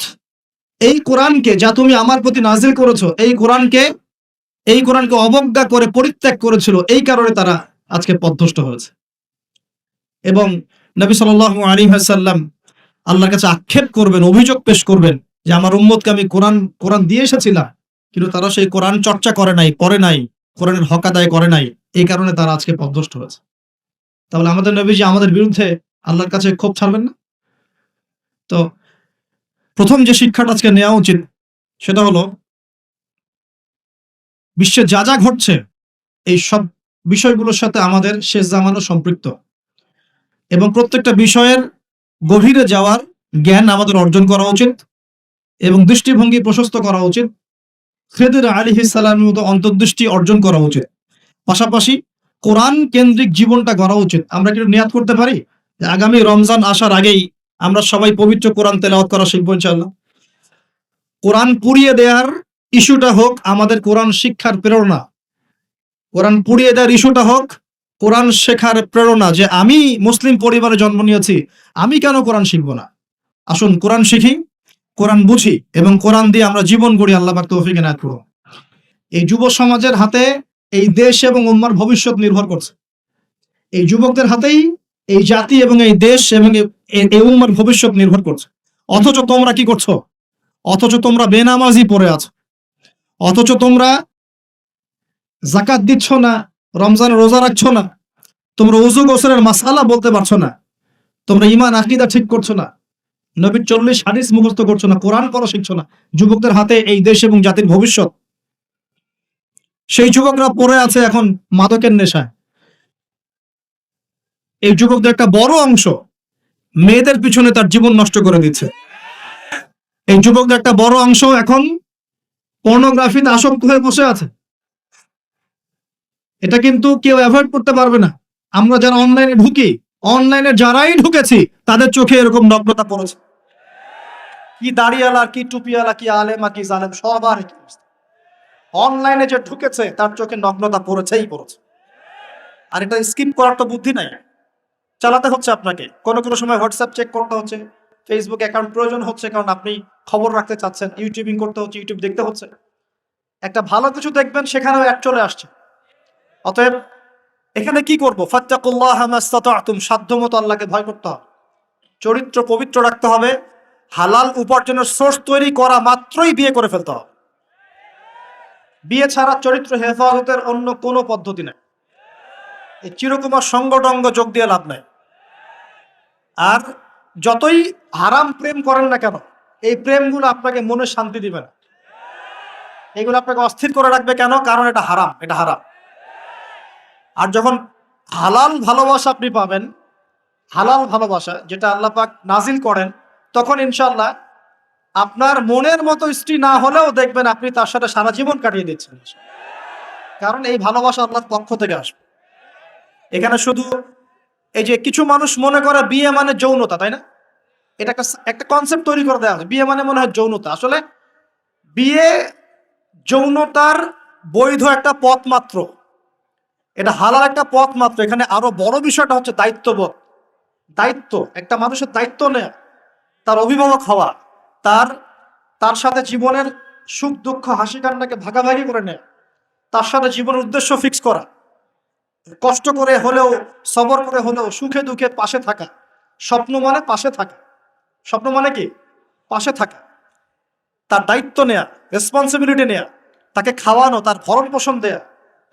এই কোরআনকে, যা তুমি আমার প্রতি নাজিল করেছো, এই কোরআনকে অবজ্ঞা করে পরিত্যাগ করেছিল, এই কারণে তারা আজকে পথভ্রষ্ট হয়েছে। এবং নবী সাল্লাল্লাহু আলাইহি ওয়াসাল্লাম আল্লাহর কাছে আক্ষেপ করবেন, অভিযোগ পেশ করবেন যে আমার উম্মতকে আমি কোরআন দিয়ে এসেছিলাম, কিন্তু তারা সেই কোরআন চর্চা করে নাই, পড়ে নাই, কোরআনের হক আদায় করে নাই, এই কারণে তারা আজকে পথভ্রষ্ট হয়েছে। তাহলে আমাদের নবীজি আমাদের বিরুদ্ধে আল্লাহর কাছে ক্ষোভ ছাড়বেন না? তো প্রথম যে শিক্ষাটা আজকে নেওয়া উচিত সেটা হলো, বিশ্বে যা যা ঘটছে এই সব বিষয়গুলোর সাথে আমাদের শেষ জামানো সম্পৃক্ত এবং প্রত্যেকটা বিষয়ের গভীরে যাওয়ার জ্ঞান আমাদের অর্জন করা উচিত এবং দৃষ্টিভঙ্গি প্রশস্ত করা উচিত। খিদর আলাইহিস সালামের মতো অন্তর্দৃষ্টি অর্জন করা উচিত। পাশাপাশি কোরআন কেন্দ্রিক জীবনটা গড়া উচিত। আমরা কি নিয়াত করতে পারি যে আগামী রমজান আসার আগেই আমরা সবাই পবিত্র কোরআন তেলাওয়াত করা শিখবো ইনশাআল্লাহ? কোরআন পুড়িয়ে দেওয়ার ইস্যুটা হোক আমাদের কোরআন শিক্ষার প্রেরণা, কোরআন পুড়িয়ে দেওয়ার ইস্যুটা হোক কোরআন শেখার প্রেরণা, যে আমি মুসলিম পরিবারে জন্ম নিয়েছি, আমি কেন কোরআন শিখবো না? আসুন কোরআন শিখি, কোরআন বুঝি এবং কোরআন দিয়ে আমরা জীবন গড়ি। আল্লাহ পাক তৌফিক এনায়েত করুন। এই যুব সমাজের হাতে এই দেশ এবং উম্মার ভবিষ্যৎ নির্ভর করছে। এই যুবকদের হাতেই এই জাতি এবং এই দেশ এবং এই উম্মার ভবিষ্যৎ নির্ভর করছে। অথচ তোমরা কি করছো? অথচ তোমরা বেনামাজি পড়ে আছো, অথচ তোমরা যাকাত দিচ্ছ না, রমজানের রোজা রাখছো না, তোমরা ওযু গোসলের মাসআলা বলতে পারছো না, তোমরা ঈমান আকীদা ঠিক করছো না, নবীর 40 হাদিস মুখস্থ করছো না, কোরআন পড়া শিখছো না। যুবকদের হাতে এই দেশ এবং জাতির ভবিষ্যৎ। সেই যুবকরা পড়ে আছে এখন মাদকের নেশায়। এই যুবকদের একটা বড় অংশ মেয়েদের পিছনে তার জীবন নষ্ট করে দিচ্ছে। এই যুবকদের একটা বড় অংশ এখন পর্নোগ্রাফিতে আসক্ত হয়ে বসে আছে। এটা কিন্তু কেউ অ্যাভয়েড করতে পারবে না। আমরা যারা অনলাইনে ঢুকি, অনলাইনে যারাই ঢুকেছি তাদের চোখে এরকম নগ্নতা পড়েছে। কি দাড়িওয়ালা, কি টুপিওয়ালা, কি আলেমা, কি জালেম, সবার অনলাইনে যে ঢুকেছে তার চোখে নগ্নতা পড়েছেই পড়েছে। আর এটা স্কিপ করার তো বুদ্ধি নাই। চালাতে হচ্ছে আপনাকে, কোনো কোনো সময় হোয়াটসঅ্যাপ চেক করতে হচ্ছে, ফেসবুক অ্যাকাউন্ট প্রয়োজন হচ্ছে কারণ আপনি খবর রাখতে চাচ্ছেন, ইউটিউবিং করতে হচ্ছে, ইউটিউব দেখতে হচ্ছে। একটা ভালো কিছু দেখবেন সেখানেও অ্যাড চলে আসছে। অতএব এখানে কি করব? ফাত্তাকুল্লাহ মাস্তাতাতুম, সাধ্যমতো আল্লাহকে ভয় করতে হবে, চরিত্র পবিত্র রাখতে হবে, হালাল উপার্জনের সোর্স তৈরি করা মাত্রই বিয়ে করে ফেলতে হবে। বিয়ে ছাড়া চরিত্র হেফাজতের অন্য কোনো পদ্ধতি নেই। এই চিরকুমার সঙ্গটঙ্গ যোগ দিয়ে লাভ নাই। আর যতই হারাম প্রেম করেন না কেন, এই প্রেমগুলো আপনাকে মনে শান্তি দিবে না, এগুলো আপনাকে অস্থির করে রাখবে। কেন? কারণ এটা হারাম, এটা হারাম। আর যখন হালাল ভালোবাসা আপনি পাবেন, হালাল ভালোবাসা যেটা আল্লাহ পাক নাজিল করেন, তখন ইনশাআল্লাহ আপনার মনের মতো স্ত্রী না হলেও দেখবেন আপনি তার সাথে সারা জীবন কাটিয়ে দিচ্ছেন, কারণ এই ভালোবাসা আল্লাহর পক্ষ থেকে আসবে। এখানে শুধু এই যে কিছু মানুষ মনে করে বিয়ে মানে যৌনতা, তাই না? এটা একটা কনসেপ্ট তৈরি করে দেওয়া হয়, বিয়ে মানে মনে হয় যৌনতা। আসলে বিয়ে যৌনতার বৈধ একটা পথ মাত্র, এটা হালাল একটা পথ মাত্র। এখানে আরো বড় বিষয়টা হচ্ছে দায়িত্ববোধ। দায়িত্ব, একটা মানুষের দায়িত্ব নেয়া, তার অভিভাবক হওয়া, তার তার সাথে জীবনের সুখ দুঃখ হাসি কান্নাকে ভাগাভাগি করে নেয়া, তার সাথে জীবনের উদ্দেশ্য ফিক্স করা, কষ্ট করে হলেও সবর করে হলেও সুখে দুঃখে পাশে থাকা। স্বপ্ন মানে পাশে থাকা, স্বপ্ন মানে কি? পাশে থাকা। তার দায়িত্ব নেয়া, রেসপন্সিবিলিটি নেয়া, তাকে খাওয়ানো, তার ভরণ পোষণ দেয়া।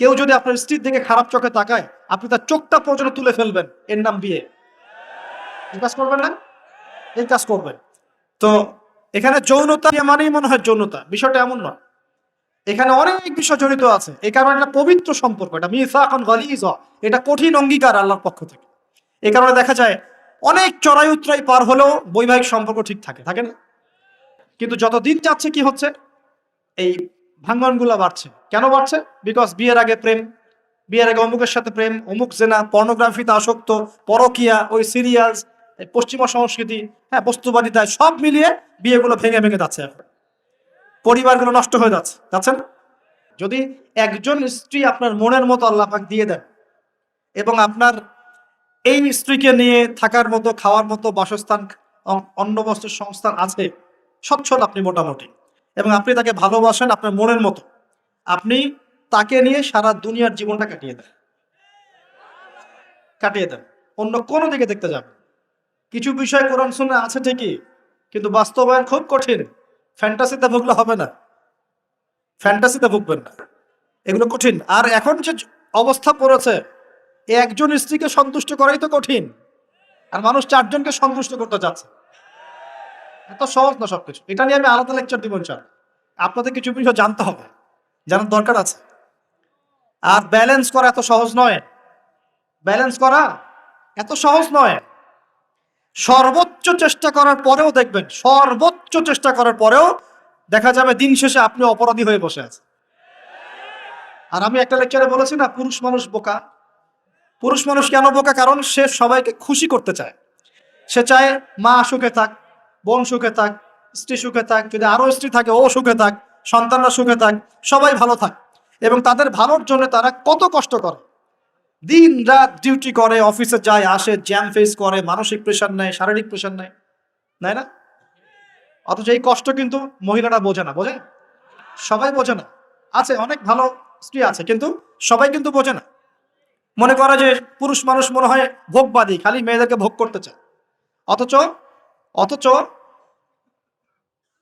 কেউ যদি আপনার স্ত্রীর দিকে খারাপ চোখে তাকায়, আপনি তার চোখটা পর্যন্ত তুলে ফেলবেন, এর নাম বিয়ে। এই কাজ করবেন না? এই কাজ করবেন। তো এখানে যৌনতা মানেই মনে হয় যৌনতা, বিষয়টা এমন নয়। এখানে অনেক বিষয় জড়িত আছে। এই কারণে এটা পবিত্র সম্পর্ক, এটা মিসাকান গালিজ, এটা কঠিন অঙ্গীকার আল্লাহর পক্ষ থেকে। এই কারণে দেখা যায় অনেক চড়াই উতরাই পার হলেও বৈবাহিক সম্পর্ক ঠিক থাকে, থাকে না? কিন্তু যত দিন যাচ্ছে কি হচ্ছে? এই ভাঙ্গনগুলা বাড়ছে। কেন বাড়ছে? বিকজ বিয়ের আগে প্রেম, বিয়ের আগে অমুকের সাথে প্রেম, অমুক জেনা, পর্নোগ্রাফিতে আসক্ত, পরকিয়া, ওই সিরিয়ালস, পশ্চিমা সংস্কৃতি, হ্যাঁ, বস্তুবাদিতায়, সব মিলিয়ে বিয়েগুলো ভেঙে ভেঙে যাচ্ছে। এখন পরিবারগুলো নষ্ট হয়ে যাচ্ছে, যাচ্ছেন। যদি একজন স্ত্রী আপনার মনের মতো আল্লাহ পাক দিয়ে দেন এবং আপনার এই স্ত্রীকে নিয়ে থাকার মতো, খাওয়ার মতো বাসস্থান, অন্ন বস্ত্রের সংস্থান আছে, সচ্ছল আপনি মোটামুটি, এবং আপনি তাকে ভালোবাসেন আপনার মনের মতো, আপনি তাকে নিয়ে সারা দুনিয়ার জীবনটা কাটিয়ে দেন, অন্য কোনো দিকে দেখতে যাবেন। কিছু বিষয় কোরআন সুন্নাহ আছে ঠিকই, কিন্তু বাস্তবায়ন খুব কঠিন। ফ্যান্টাসিতে ভুগলে হবে না, ফ্যান্টাসিতে ভুগবেন না, এগুলো কঠিন। আর এখন যে অবস্থা পড়েছে, একজন স্ত্রীকে সন্তুষ্ট করাই তো কঠিন, আর মানুষ 4 জনকে সন্তুষ্ট করতে চাচ্ছে। এত সহজ না সবকিছু। এটা নিয়ে আমি আলাদা লেকচার দিব ইনশাআল্লাহ। আপনাদের কিছু বিষয় জানতে হবে, জানার দরকার আছে। আর ব্যালেন্স করা এত সহজ নয়, ব্যালেন্স করা এত সহজ নয়। সর্বোচ্চ চেষ্টা করার পরেও দেখবেন, সর্বোচ্চ চেষ্টা করার পরেও দেখা যাবে দিন শেষে আপনি অপরাধী হয়ে বসে আছেন। আর আমি একটা লেকচারে বলেছি না, পুরুষ মানুষ বোকা। পুরুষ মানুষ কেন বোকা? কারণ সে সবাইকে খুশি করতে চায়। সে চায় মা সুখে থাক, বোন সুখে থাক, স্ত্রী সুখে থাক, যদি আরো স্ত্রী থাকে ও সুখে থাক, সন্তানরা সুখে থাক, সবাই ভালো থাক। এবং তাদের ভালোর জন্য তারা কত কষ্ট করে, দিন রাত ডিউটি করে, অফিসে যায় আসে, জ্যাম ফেস করে, মানসিক প্রেশার নেয়, শারীরিক প্রেশার নেয়, নেয় না? অথচ এই কষ্ট কিন্তু মহিলারা বোঝে না, বোঝে? সবাই বোঝে না। আছে অনেক ভালো স্ত্রী আছে, কিন্তু সবাই কিন্তু বোঝে না। মনে করে যে পুরুষ মানুষ মনে হয় ভোগবাদী, খালি মেয়েদেরকে ভোগ করতে চায়। অথচ অথচ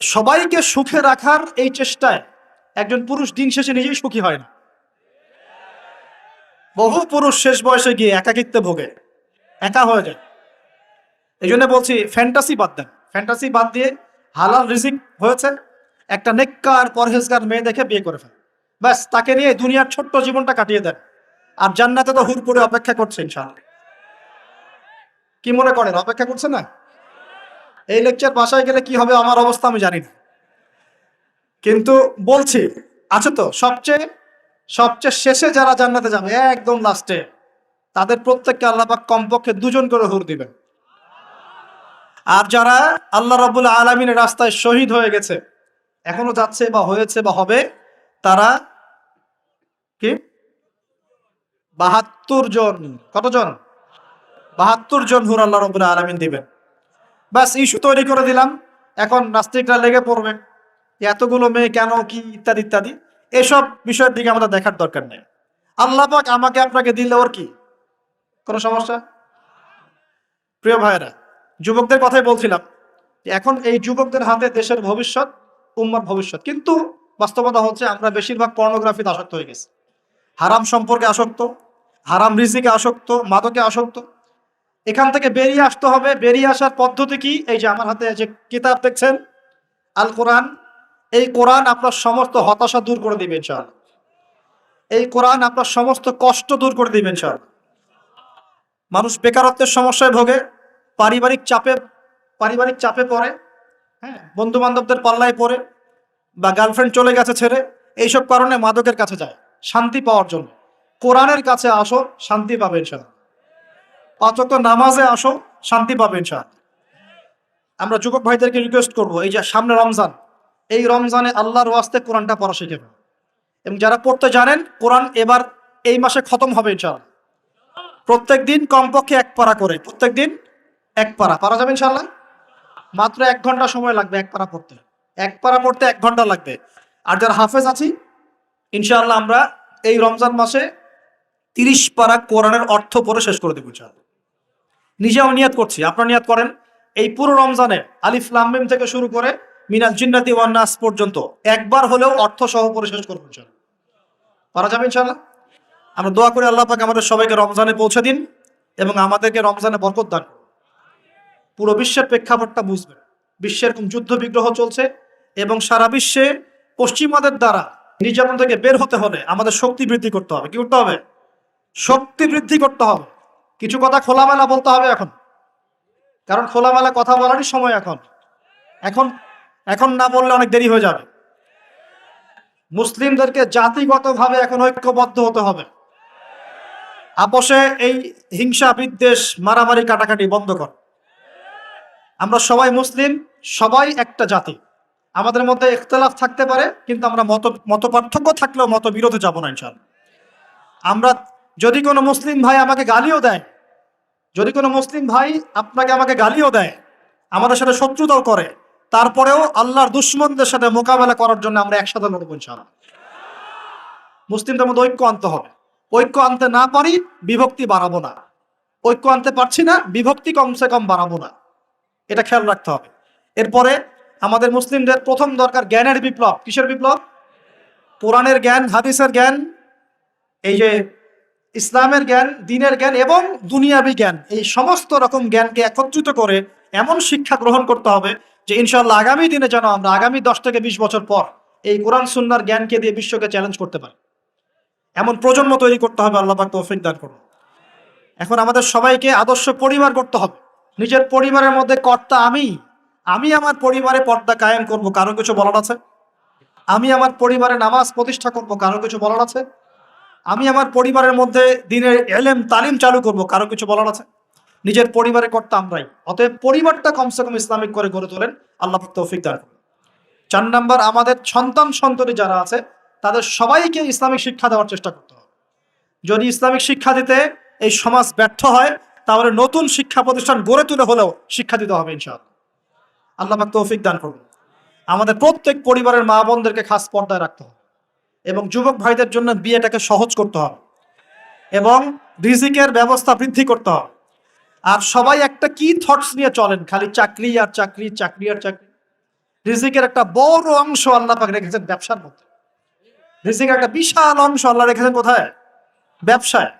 সবাইকে সুখে রাখার এই চেষ্টায় একজন পুরুষ দিন শেষে নিজেই সুখী হয় না। বহু পুরুষ শেষ বয়সে গিয়ে একাকিত্বে ভোগে, একা হয়ে যায়। এই জন্য বলছি ফ্যান্টাসি বাদ দেন, ফ্যান্টাসি বাদ দিয়ে হালাল রিজিক হয়েছে, একটা নেককার পরহেজগার মেয়ে দেখে বিয়ে করে ফেলেন, ব্যাস তাকে নিয়ে দুনিয়ার ছোট্ট জীবনটা কাটিয়ে দেন। আর জান্নাতে তো হুরপুরে অপেক্ষা করছে ইনশাআল্লাহ। কি মনে করেন অপেক্ষা করছে না? এই লেকচার বাসায় গেলে কি হবে আমার অবস্থা আমি জানি না, কিন্তু বলছি আছে তো। সবচেয়ে সবচেয়ে শেষে যারা জান্নাতে যাবে, একদম লাস্টে, তাদের প্রত্যেককে আল্লাহ পাক কমপক্ষে 2 জন করে হুর দিবেন। আর যারা আল্লাহ রাব্বুল আলামিনের রাস্তায় শহীদ হয়ে গেছে, এখনো যাচ্ছে বা হয়েছে বা হবে, তারা কি 72 জন। কতজন? 72 জন হুর আল্লাহ রাব্বুল আলামিন দিবেন। বাস ইস্যু তৈরি করে দিলাম, এখন নাস্তিকরা লেগে পড়বে এতগুলো মেয়ে কেন, কি ইত্যাদি ইত্যাদি। এসব বিষয়ের দিকে আমাদের দেখার দরকার নেই। আল্লাহ পাক আমাকে আপনাকে দিলে ওর কি কোনো সমস্যা? প্রিয় ভাইয়েরা, যুবকদের কথাই বলছিলাম যে এখন এই যুবকদের হাতে দেশের ভবিষ্যৎ, উম্মার ভবিষ্যৎ। কিন্তু বাস্তবতা হচ্ছে আমরা বেশিরভাগ পর্নোগ্রাফিতে আসক্ত হয়ে গেছি, হারাম সম্পর্কে আসক্ত, হারাম রিজিকে আসক্ত, মাদকে আসক্ত। এখান থেকে বেরিয়ে আসতে হবে। বেরিয়ে আসার পদ্ধতি কি? এই যে আমার হাতে যে কিতাব দেখছেন, আল কোরআন, এই কোরআন আপনার সমস্ত হতাশা দূর করে দিবে ইনশাআল্লাহ। এই কোরআন আপনার সমস্ত কষ্ট দূর করে দিবে ইনশাআল্লাহ। মানুষ বেকারত্বের সমস্যায় ভোগে, পারিবারিক চাপে পড়ে, হ্যাঁ, বন্ধু বান্ধবদের পাল্লায় পড়ে, বা গার্লফ্রেন্ড চলে গেছে ছেড়ে, এইসব কারণে মাদকের কাছে যায় শান্তি পাওয়ার জন্য। কোরআনের কাছে আসো, শান্তি পাবে ইনশাআল্লাহ। 5 ওয়াক্ত নামাজে আসো, শান্তি পাবে ইনশাআল্লাহ। আমরা যুবক ভাইদেরকে রিকোয়েস্ট করব, এই যে সামনে রমজান, এই রমজানে আল্লাহর ওয়াস্তে কোরআনটা পড়া শিখে ফেলুন। এবং যারা পড়তে জানেন, কোরআন এবার এই মাসে খতম হবে ইনশাআল্লাহ। প্রত্যেক দিন কমপক্ষে 1 পারা করে, প্রত্যেক দিন 1 পারা পারা যাবে ইনশাআল্লাহ। মাত্র 1 ঘন্টা সময় লাগবে 1 পারা পড়তে, 1 পারা পড়তে 1 ঘন্টা লাগবে। আর যারা হাফেজ আছি, ইনশাআল্লাহ আমরা এই রমজান মাসে 30 পারা কোরআনের অর্থ পড়ে শেষ করে দেব ইনশাআল্লাহ। নিজেও নিয়াত করছি, আপনারা নিয়াত করেন। এই পুরো রমজানে আলিফ লাম মিম থেকে শুরু করে মিনাল জিন্নাতি ওয়ান নাস পর্যন্ত একবার হলেও অর্থ সহ পড়ে শেষ করব ইনশাআল্লাহ। পারা যাবে ইনশাআল্লাহ। আমরা দোয়া করি আল্লাহ পাক আমাদের সবাইকে রমজানে পৌঁছে দিন এবং আমাদেরকে রমজানে বরকত দান করুন। পুরো বিশ্বের প্রেক্ষাপটটা বুঝবেন। বিশ্বের কোন যুদ্ধ বিগ্রহ চলছে এবং সারা বিশ্বে পশ্চিমাদের দ্বারা নির্যাতন থেকে বের হতে হলে আমাদের শক্তি বৃদ্ধি করতে হবে। কি করতে হবে? শক্তি বৃদ্ধি করতে হবে। কিছু কথা খোলামেলা বলতে হবে এখন, কারণ খোলামেলা কথা বলারই সময় এখন। এখন এখন না বললে অনেক দেরি হয়ে যাবে। মুসলিমদেরকে জাতিগতভাবে এখন ঐক্যবদ্ধ হতে হবে। আপোষে এই হিংসা, বিদ্বেষ, মারামারি, কাটাকাটি বন্ধ কর। আমরা সবাই মুসলিম, সবাই একটা জাতি। আমাদের মধ্যে ইখতিলাফ থাকতে পারে, কিন্তু আমরা মত পার্থক্য থাকলেও মত বিরোধে যাব না ইনশাআল্লাহ। আমরা যদি কোনো মুসলিম ভাই আমাকে গালিও দেয়, যদি কোনো মুসলিম ভাই আপনাকে আমাকে গালিও দেয়, আমাদের সাথে শত্রুতাও করে, তারপরেও আল্লাহর দুশমনদের সাথে মোকাবেলা করার জন্য আমরা একসাথে লড়বো ইনশাআল্লাহ। মুসলিমদের মধ্যে ঐক্য আনতে হবে। ঐক্য আনতে না পারি, বিভক্তি বাড়াবো না। ঐক্য আনতে পারছি না, বিভক্তি কমসে কম বাড়াবো না। এটা খেয়াল রাখতে হবে। এরপরে আমাদের মুসলিমদের প্রথম দরকার জ্ঞানের বিপ্লব। কিসের বিপ্লব? কোরআনের জ্ঞান, হাদিসের জ্ঞান, এই যে ইসলামের জ্ঞান, দ্বীনের জ্ঞান এবং দুনিয়াবি জ্ঞান, এই সমস্ত রকম জ্ঞানকে একত্রিত করে এমন শিক্ষা গ্রহণ করতে হবে যে ইনশাআল্লাহ আগামী দিনে যেন আমরা আগামী 10 থেকে 20 বছর পর এই কোরআন সুন্নাহর জ্ঞানকে দিয়ে বিশ্বকে চ্যালেঞ্জ করতে পারি। এমন প্রজন্ম তৈরি করতে হবে। আল্লাহ পাক তৌফিক দান করুন। এখন আমাদের সবাইকে আদর্শ পরিবার করতে হবে। নিজের পরিবারের মধ্যে কর্তা আমি আমার পরিবারে পর্দা কায়েম করব, কারো কিছু বলার আছে? আমি আমার পরিবারে নামাজ প্রতিষ্ঠা করব, কারো কিছু বলার আছে? আমি আমার পরিবারের মধ্যে দ্বীনের ইলম তালিম চালু করব, কারো কিছু বলার আছে? নিজের পরিবারে কর্তা আমরাই। অতএব পরিবারটা কমসে কম ইসলামিক করে গড়ে তোলেন। আল্লাহ পাক তৌফিক দান করুন। 4 নাম্বার, আমাদের সন্তান যারা আছে তাদের সবাইকে ইসলামিক শিক্ষা দেওয়ার চেষ্টা করতে হবে। যদি ইসলামিক শিক্ষা দিতে এই সমাজ ব্যর্থ হয়, তাহলে নতুন শিক্ষা প্রতিষ্ঠান গড়ে তুলে হলেও শিক্ষা দিতে হবে ইনশাআল্লাহ। আল্লাহ পাক তৌফিক দান করুন। আমাদের প্রত্যেক পরিবারের মা বোনদেরকে খাস পর্দায় রাখতে হবে এবং যুবক ভাইদের জন্য বিয়েটাকে সহজ করতে হবে এবং রিজিকের ব্যবস্থা বৃদ্ধি করতে হবে। আর সবাই একটা কি থটস নিয়ে চলেন, খালি চাকরি আর চাকরি, চাকরি আর চাকরি। রিজিকের একটা বড় অংশ আল্লাহ পাক রেখেছেন ব্যবসার মধ্যে। রিজিকের একটা বিশাল অংশ আল্লাহ রেখেছেন কোথায়? ব্যবসায়।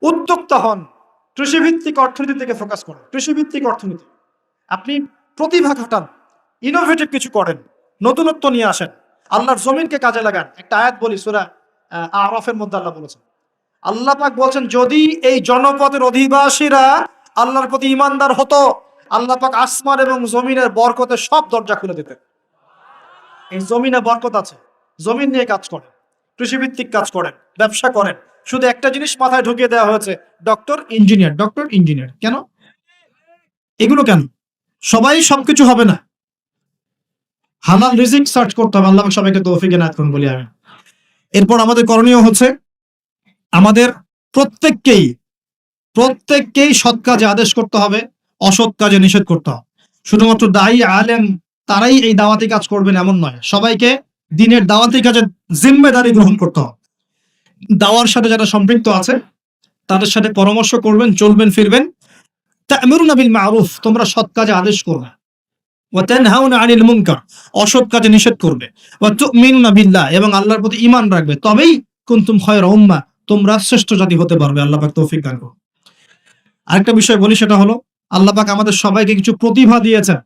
উদ্যোক্তা হন, কৃষিভিত্তিক অর্থনীতি থেকে ফোকাস করেন। কৃষিভিত্তিক অর্থনীতি, আপনি প্রতিভা খাটান, ইনোভেটিভ কিছু করেন, নতুনত্ব নিয়ে আসেন, আল্লাহর জমিনকে কাজে লাগান। একটা আয়াত বলি, সূরা আরাফের মধ্যে আল্লাহ বলেছেন, আল্লাহ পাক বলছেন, যদি এই জনপদের অধিবাসীরা আল্লাহর প্রতি ঈমানদার হতো, আল্লাহ পাক আসমান এবং জমিনের বরকতের সব দরজা খুলে দিতেন। এই জমিনে বরকত আছে, জমিন নিয়ে কাজ করেন, কৃষিভিত্তিক কাজ করেন, ব্যবসা করেন। শুধু একটা জিনিস মাথায় ঢুকিয়ে দেওয়া হয়েছে, ডক্টর ইঞ্জিনিয়ার, ডক্টর ইঞ্জিনিয়ার। কেন এগুলো? কেন সবাই সবকিছু হবে না? হালাল রিজিক সার্চ করতে হবে। আল্লাহ সবাইকে তৌফিক এনায়েত করুন বলি আমি। এরপর আমাদের করণীয় হচ্ছে আমাদের প্রত্যেককেই প্রত্যেককেই সৎ কাজে আদেশ করতে হবে, অসৎ কাজে নিষেধ করতে হবে। শুধুমাত্র দায়ী আলেম তারাই এই দাওয়াতি কাজ করবেন এমন নয়, সবাইকে দিনের দাওয়াতি কাজের জিম্মেদারি গ্রহণ করতে হবে। দাওয়ার সাথে যারা সম্পৃক্ত আছে তাদের সাথে পরামর্শ করবেন, চলবেন ফিরবেন। তা'মুরুনা বিল মা'রুফ, তোমরা সৎ কাজে আদেশ করবে। ওয়া তানহাউনা আনিল মুনকার, অসৎ কাজে নিষেধ করবে। ওয়া তু'মিনুনা বিল্লাহ, এবং আল্লাহর প্রতি ঈমান রাখবে। তবেই কুনতুম খায়রা উম্মাহ, তোমরা শ্রেষ্ঠ জাতি হতে পারবে। আল্লাহ পাক তৌফিক দান করুন। আরেকটা বিষয় বলি, সেটা হলো আল্লাহ পাক আমাদের সবাইকে কিছু প্রতিভা দিয়েছেন।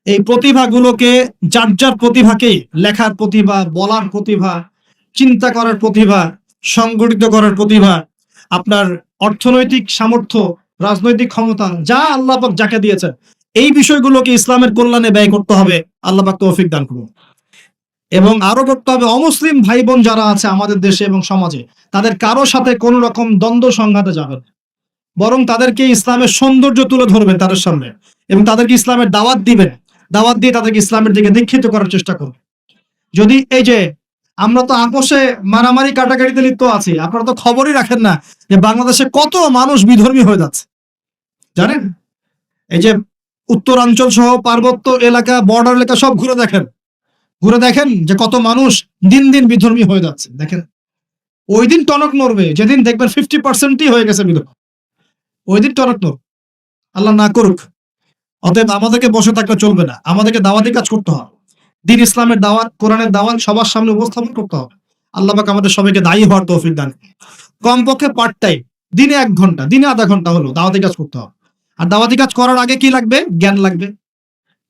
এই প্রতিভাগুলোকে, যার যার প্রতিভাকেই, লেখার প্রতিভা, বলার প্রতিভা, চিন্তা করার প্রতিভা, সংগঠিত করার প্রতিভা, আপনার অর্থনৈতিক সামর্থ্য, রাজনৈতিক ক্ষমতা, যা আল্লাহ পাক যাকে দিয়েছেন, এই বিষয়গুলোকে ইসলামের কল্যাণে ব্যয় করতে হবে। আল্লাহ পাক তৌফিক দান করুন। এবং আরো করতে হবে, অমুসলিম ভাই বোন যারা আছে আমাদের দেশে এবং সমাজে, তাদের কারো সাথে কোন রকম দ্বন্দ্ব সংঘাতে যাবে না, বরং তাদেরকে ইসলামের সৌন্দর্য তুলে ধরবেন তাদের সামনে, এবং তাদেরকে ইসলামের দাওয়াত দিবেন। দাওয়াত দিয়ে তাদেরকে ইসলামের দিকে দীক্ষিত করার চেষ্টা করবেন। যদি এই যে আমরা তো আপোষে মারামারি কাটাকাটিতে লিপ্ত আছি, আপনারা তো খবরই রাখেন না যে বাংলাদেশে কত মানুষ বিধর্মী হয়ে যাচ্ছে, জানেন? এই যে উত্তরাঞ্চল সহ পার্বত্য এলাকা, বর্ডার এলাকা সব ঘুরে দেখেন যে কত মানুষ দিন দিন বিধর্মী হয়ে যাচ্ছে। দেখেন, ওই দিন টনক নড়বে যেদিন দেখবেন 50%ই হয়ে গেছে বিধর্মী, ওই দিন টনক নড়বে। আল্লাহ না করুক। অতএব আমাদেরকে বসে থাকলে চলবে না, আমাদেরকে দাওয়াতি কাজ করতে হবে। দ্বীন ইসলামের দাওয়াত, কোরআনের দাওয়াত সবার সামনে উপস্থাপন করতে হবে। আল্লাহ পাক আমাদের সবাইকে দায়ী হওয়ার তৌফিক দান করুন। কমপক্ষে পার্ট টাইম, দিনে 1 ঘন্টা, দিনে আধা ঘন্টা হলো দাওয়াতি কাজ করতে হবে। আর দাওয়াতি কাজ করার আগে কি লাগবে? জ্ঞান লাগবে।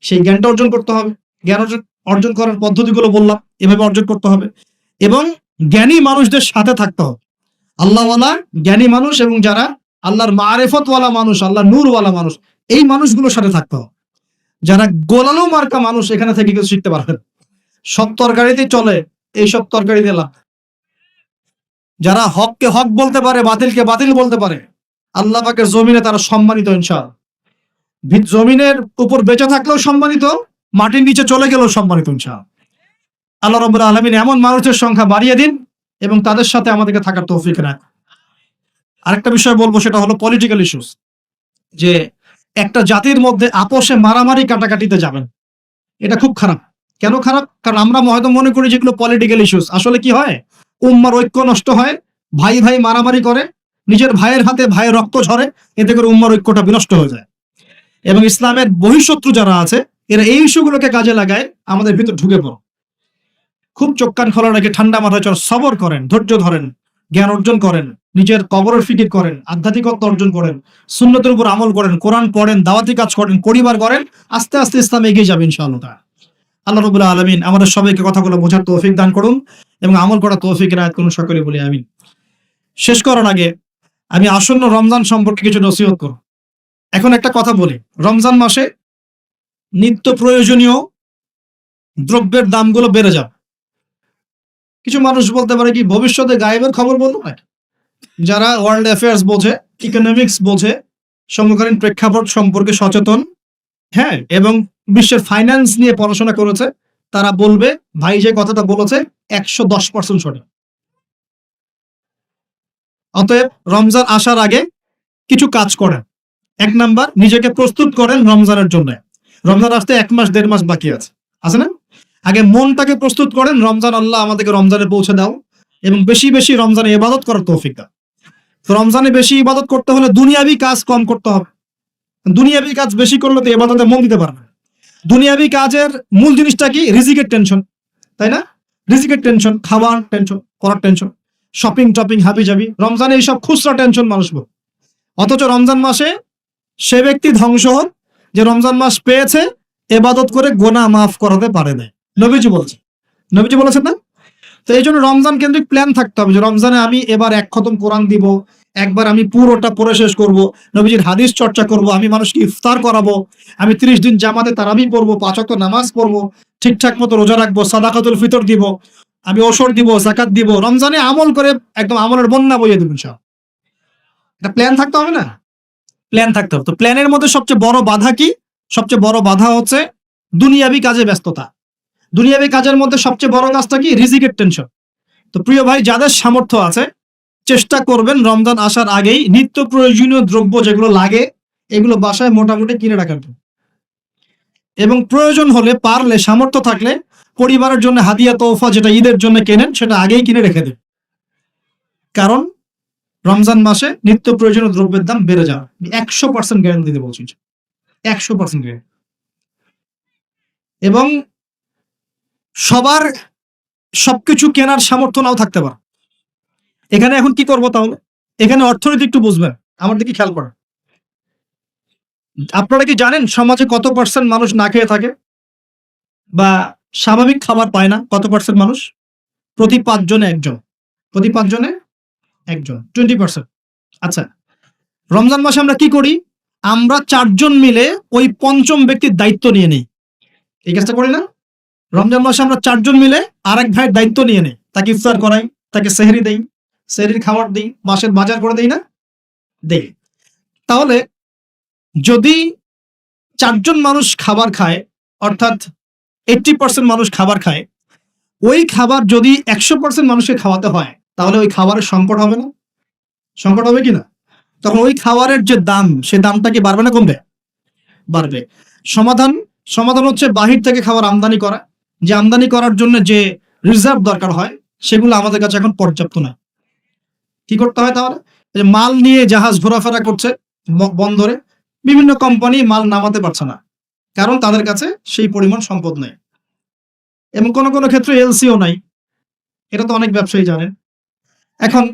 সেই জ্ঞানটা অর্জন করতে হবে। জ্ঞান অর্জন করার পদ্ধতিগুলো বললাম, এভাবে অর্জন করতে হবে। এবং জ্ঞানী মানুষদের সাথে থাকতে হবে। আল্লাহওয়ালা জ্ঞানী মানুষ এবং যারা আল্লাহর মারেফতওয়ালা মানুষ, আল্লাহর নূরওয়ালা মানুষ, এই মানুষগুলোর সাথে থাকতে হবে। যারা গোলালো মার্কা মানুষ, এখানে থেকে কিছু শিখতে পারবেন। সব তরকারিতে চলে, এই সব তরকারি দিলাম। যারা হককে হক বলতে পারে, বাতিলকে বাতিল বলতে পারে, আল্লাহ পাকের জমিনে তারা সম্মানিত ইনশাআল্লাহ। জমিনের উপর বেঁচে থাকলেও সম্মানিত, মাটির নিচে চলে গেলেও সম্মানিত ইনশাআল্লাহ। আল্লাহ রাব্বুল আলামিন এমন মানুষের সংখ্যা বাড়িয়ে দিন এবং তাদের সাথে আমাদেরকে থাকার তৌফিক রাখুন। আরেকটা বিষয় বলবো, সেটা হলো পলিটিক্যাল ইস্যুস। যে একটা জাতির মধ্যে আপোষে মারামারি কাটাকাটিতে যাবেন, এটা খুব খারাপ। কেন খারাপ? কারণ আমরা হয়তো মনে করি যেগুলো পলিটিক্যাল ইস্যুস, আসলে কি হয়, উম্মার ঐক্য নষ্ট হয়, ভাই ভাই মারামারি করে, নিজের ভাইয়ের হাতে ভাইয়ের রক্ত ঝরে, এতে করে উম্মার ঐক্যটা বিনষ্ট হয়ে যায়। এবং ইসলামের বহিঃশত্রু যারা আছে, এরা এই ইস্যুগুলোকে কাজে লাগায় আমাদের ভিতর ঢুকে পড়ে। খুব চোখ কান খোলা রেখে ঠান্ডা মাথায় সবর করেন, ধৈর্য ধরেন, জ্ঞান অর্জন করেন, নিজের কবরের ফিকির করেন, আধ্যাত্মিকত্ব অর্জন করেন, সুন্নতের উপর আমল করেন, কোরআন পড়েন, দাওয়াতি কাজ করেন, পরিবার করেন, আস্তে আস্তে ইসলাম এগিয়ে যাবে ইনশাআল্লাহ। আল্লাহ রাব্বুল আলামিন আমাদের সবাইকে কথাগুলো বোঝার তৌফিক দান করুন এবং আমল করার তৌফিক রায়াত করুন, সকলে বলি আমিন। শেষ করার আগে আমি আসন্ন রমজান সম্পর্কে কিছু নসিহত করব। এখন একটা কথা বলি, রমজান মাসে নিত্য প্রয়োজনীয় দ্রব্যের দামগুলো বেড়ে যাবে। কিছু মানুষ বলতে পারে কি ভবিষ্যতে গায়েবের খবর বলবো না? যারা ওয়ার্ল্ড অ্যাফেয়ার্স বোঝে, ইকোনমিক্স বোঝে, সমকালীন প্রেক্ষাপট সম্পর্কে সচেতন, হ্যাঁ, এবং বিশ্বের ফাইন্যান্স নিয়ে পড়াশোনা করেছে, তারা বলবে ভাই যে কথাটা বলেছে 110% সঠিক। অতএব রমজান আসার আগে কিছু কাজ করেন। 1 নাম্বার, নিজেকে প্রস্তুত করেন রমজানের জন্য। রমজান আসতে 1 মাস 1.5 মাস বাকি আছে না? আগে মনটাকে প্রস্তুত করেন, রমজান আল্লাহ আমাদেরকে রমজানে পৌঁছে দাও এবং বেশি বেশি রমজানে ইবাদত করার তৌফিক দাও। তো রমজানে বেশি ইবাদত করতে হলে দুনিয়াবি কাজ কম করতে হবে। দুনিয়াবি কাজ বেশি করলে তো ইবাদতে মন দিতে পারবে না। দুনিয়াবি কাজের মূল জিনিসটা কি? রিজিকের টেনশন, তাই না? রিজিকের টেনশন, খাবার টেনশন, করার টেনশন, শপিং টপিং হাবি জাবি, রমজানে এইসব খুচরা টেনশন মানুষ বল। অথচ রমজান মাসে সে ব্যক্তি ধ্বংস হোক যে রমজান মাস পেয়েছে, ইবাদত করে গুনাহ মাফ করাতে পারে না। নবীজি বলেছেন না? তো এই জন্য রমজান কেন্দ্রিক প্ল্যান থাকতে হবে যে রমজানে আমি এবার 1 খতম কোরআন দিব, একবার আমি পুরোটা পড়ে শেষ করব, নবীজির হাদিস চর্চা করব, আমি মানুষকে ইফতার করাবো, আমি 30 দিন জামাতে তারাবি পড়বো, 5 ওয়াক্ত নামাজ পড়বো, ঠিকঠাক মতো রোজা রাখবো, সাদাকাতুল ফিতর দিব, আমি ওসর দিব, যাকাত দিব, রমজানে আমল করে একদম আমলের বন্যা বইয়ে দেবেন সব। এটা প্ল্যান থাকতে হবে না? প্ল্যান থাকতে হবে। তো প্ল্যানের মধ্যে সবচেয়ে বড় বাধা কি? সবচেয়ে বড় বাধা হচ্ছে দুনিয়াবি কাজে ব্যস্ততা। দুনিয়াবি কাজের মধ্যে সবচেয়ে বড় কাজটা কি? রিজিকের টেনশন। তো প্রিয় ভাই, যাদের সামর্থ্য আছে চেষ্টা করবেন রমজান আসার আগেই নিত্য প্রয়োজনীয় দ্রব্য যেগুলো লাগে এগুলো বাসায় মোটামুটি কিনে রাখার জন্য। এবং প্রয়োজন হলে, পারলে, সামর্থ্য থাকলে পরিবারের জন্য হাদিয়া তোহফা যেটা ঈদের জন্য কেনেন সেটা আগেই কিনে রেখে দেন। কারণ রমজান মাসে নিত্য প্রয়োজনীয় দ্রব্যের দাম বেড়ে যাবে, 100% গ্যারান্টি দিতে বলছি, 100% গ্যারান্টি। এবং সবার সবকিছু কেনার সামর্থ্য নাও থাকতে পারে। এখানে এখন কি করবো তাহলে? এখানে অর্থনীতি একটু বুঝবেন, আমার দিকে খেয়াল করেন। আপনারা কি জানেন সমাজে কত পার্সেন্ট মানুষ না খেয়ে থাকে বা স্বাভাবিক খাবার পায় না? কত পার্সেন্ট মানুষ? প্রতি 5 জনে একজন, প্রতি 5 জনে একজন, 20%। আচ্ছা, রমজান মাসে আমরা কি করি? আমরা 4 জন মিলে ওই পঞ্চম ব্যক্তির দায়িত্ব নিয়ে নিই। এই কাজটা করি না? রমজান মাসে আমরা 4 জন মিলে আরেক ভাইয়ের দায়িত্ব নিয়ে নিই, তাকে ইফতার করাই, তাকে সেহরি দেই, সেহরির খাবার দিই, মাসের বাজার করে দেই না? দেই। তাহলে যদি 4 জন মানুষ খাবার খায়, অর্থাৎ 80% মানুষ খাবার খায়, ওই খাবার যদি 100% মানুষকে খাওয়াতে হয় তাহলে ওই খাবারের সংকট হবে না? সংকট হবে কিনা? তখন ওই খাবারের যে দাম, সে দামটা কি বাড়বে না কমবে? বাড়বে। সমাধান হচ্ছে বাহির থেকে খাবার আমদানি করা। যে আমদানি করার জন্য যে রিজার্ভ দরকার হয় সেগুলো আমাদের কাছে এখন পর্যাপ্ত না। কি করতে হয় তাহলে? যে মাল নিয়ে জাহাজ ঘোরাফেরা করছে বন্দরে, বিভিন্ন কোম্পানি মাল নামাতে পারছে না, কারণ তাদের কাছে সেই পরিমাণ সম্পদ নেই। এবং কোনো কোনো ক্ষেত্রে এলসিও নাই। এটা তো অনেক ব্যবসায়ী জানেন। এখন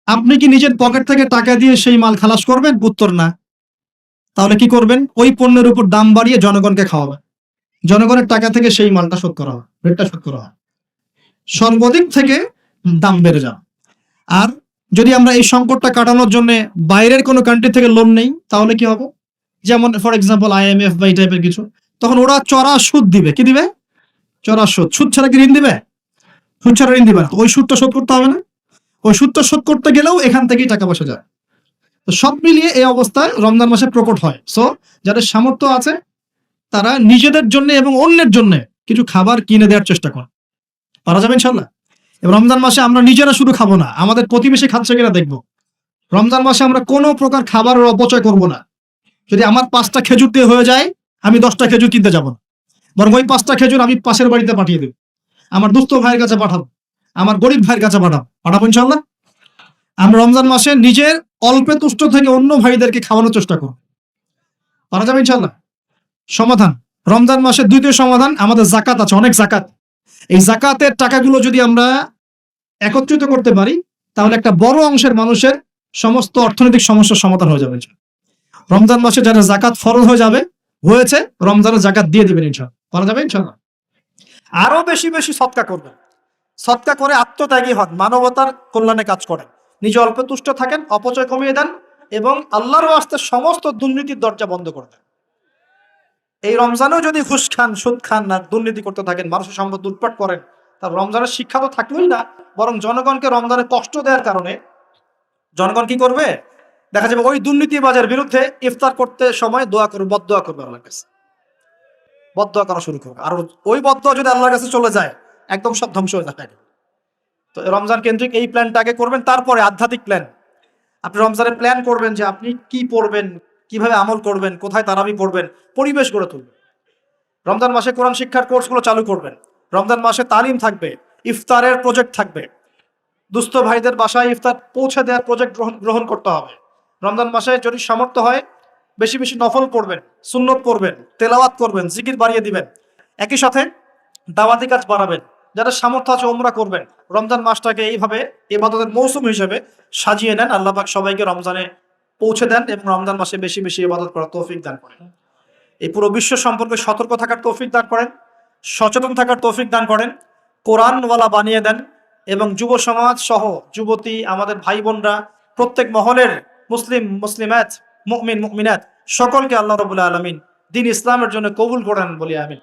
আপনি কি নিজের পকেট থেকে টাকা দিয়ে সেই মাল খালাস করবেন? উত্তর না। তাহলে কি করবেন? ওই পণ্যের উপর দাম বাড়িয়ে জনগণকে খাওয়াবেন। জনগণের টাকা থেকে সেই মালটা শোধ করা হয়, রেটটা শোধ করা হয়। সর্বাধিক থেকে দাম বেড়ে যাবে। আর যদি আমরা এই সংকটটা কাটানোর জন্য বাইরের কোনো কান্ট্রি থেকে লোন নেই তাহলে কি হবে? যেমন ফর এক্সাম্পল IMF বা এই টাইপের কিছু, তখন ওরা চড়া সুদ দিবে। কি দিবে? চড়া সুদ। সুদ ছাড়া কি ঋণ দিবে? সুদ ছাড়া ঋণ দিবে না। ওই সুদটা শোধ করতে হবে না? ওই সুদটা শোধ করতে গেলেও এখান থেকেই টাকা পয়সা যায়। তো সব মিলিয়ে এই অবস্থায় রমজান মাসে প্রকট হয়। সো যাদের সামর্থ্য আছে তারা নিজেদের জন্য এবং অন্যের জন্য কিছু খাবার কিনে দেওয়ার চেষ্টা করে। পারা যাবে ইনশাল্লাহ। এবং রমজান মাসে আমরা নিজেরা শুধু খাবো না, আমাদের প্রতিবেশী খাচ্ছে কিনা দেখবো। রমজান মাসে আমরা কোনো প্রকার খাবারের অপচয় করব না। যদি আমার 5টা খেজুর দিয়ে হয়ে যায়, আমি 10টা খেজুর কিনতে যাব না, বরং ওই 5টা খেজুর আমি পাশের বাড়িতে পাঠিয়ে দেব, আমার দুস্থ ভাইয়ের কাছে পাঠাবো, আমার গরিব ভাইয়ের কাছে পাঠাবো ইনশাল্লাহ। আমরা রমজান মাসে নিজের অল্পে তুষ্ট থেকে অন্য ভাইদেরকে খাওয়ানোর চেষ্টা করব। পারা যাবে ইনশাল্লাহ। সমাধান, রমজান মাসের দ্বিতীয় সমাধান, আমাদের জাকাত আছে, অনেক জাকাত। এই জাকাতের টাকাগুলো যদি আমরা একত্রিত করতে পারি তাহলে একটা বড় অংশের মানুষের সমস্ত অর্থনৈতিক সমস্যার সমাধান হয়ে যাবে। রমজান মাসে যারা জাকাত ফরজ হয়েছে রমজানের জাকাত দিয়ে দিবেন ইনশাআল্লাহ। করা যাবে ইনশাআল্লাহ। আরো বেশি বেশি সদকা করবেন। সদকা করে আত্মত্যাগী হন, মানবতার কল্যাণে কাজ করেন, নিজে অল্প তুষ্ট থাকেন, অপচয় কমিয়ে দেন এবং আল্লাহর ওয়াস্তে সমস্ত দুর্নীতির দরজা বন্ধ করে দেন। এই রমজানেও যদি ঘুষ খান, সুদ খান, না দুর্নীতি করতে থাকেন, মানুষের সম্পদ লুটপাট করেন, তার রমজানের শিক্ষা তো থাকলোই না, বরং জনগণকে রমজানে কষ্ট দেওয়ার কারণে জনগণ কি করবে? দেখা যাবে ওই দুর্নীতিবাজের বিরুদ্ধে ইফতার করতে সময় দোয়া করবে, বদদোয়া করবে, আল্লাহর কাছে বদদোয়া করা শুরু করবে। আর ওই বদদোয়া যদি আল্লাহর কাছে চলে যায় একদম সব ধ্বংস হয়ে যায়। তো রমজান কেন্দ্রিক এই প্ল্যানটা আগে করবেন, তারপরে আধ্যাত্মিক প্ল্যান। আপনি রমজানের প্ল্যান করবেন যে আপনি কি পড়বেন, কিভাবে আমল করবেন, কোথায় তারাবি পড়বেন, পরিবেশ গড়ে তুলবেন। রমজান মাসে কোরআন শিক্ষার কোর্সগুলো চালু করবেন। রমজান মাসে তালিম থাকবে, ইফতারের প্রজেক্ট থাকবে, দুস্থ ভাইদের বাসায় ইফতার পৌঁছে দেওয়ার প্রজেক্ট গ্রহণ করতে হবে। রমজান মাসে যদি সামর্থ্য হয় বেশি বেশি নফল পড়বেন, সুন্নত পড়বেন, তেলাওয়াত করবেন, জিকির বাড়িয়ে দিবেন। একই সাথে দাওয়াতি কাজ বাড়াবেন। যারা সামর্থ্য আছে ওমরা করবেন। রমজান মাসটাকে এইভাবে ইবাদতের মৌসুম হিসেবে সাজিয়ে নেন। আল্লাহ পাক সবাইকে রমজানে পৌঁছে দেন এবং রমজান মাসে বেশি বেশি ইবাদত করার তৌফিক দান করেন। এই পুরো বিশ্ব সম্পর্কে সতর্ক থাকার তৌফিক দান করেন, সচেতন থাকার তৌফিক দান করেন, কোরআনওয়ালা বানিয়ে দেন এবং যুব সমাজ সহ যুবতী আমাদের ভাই বোনরা প্রত্যেক মহলের মুসলিমাত, মুমিনাত সকলকে আল্লাহ রাব্বুল আলামিন দ্বীন ইসলামের জন্য কবুল করেন বলি আমিন।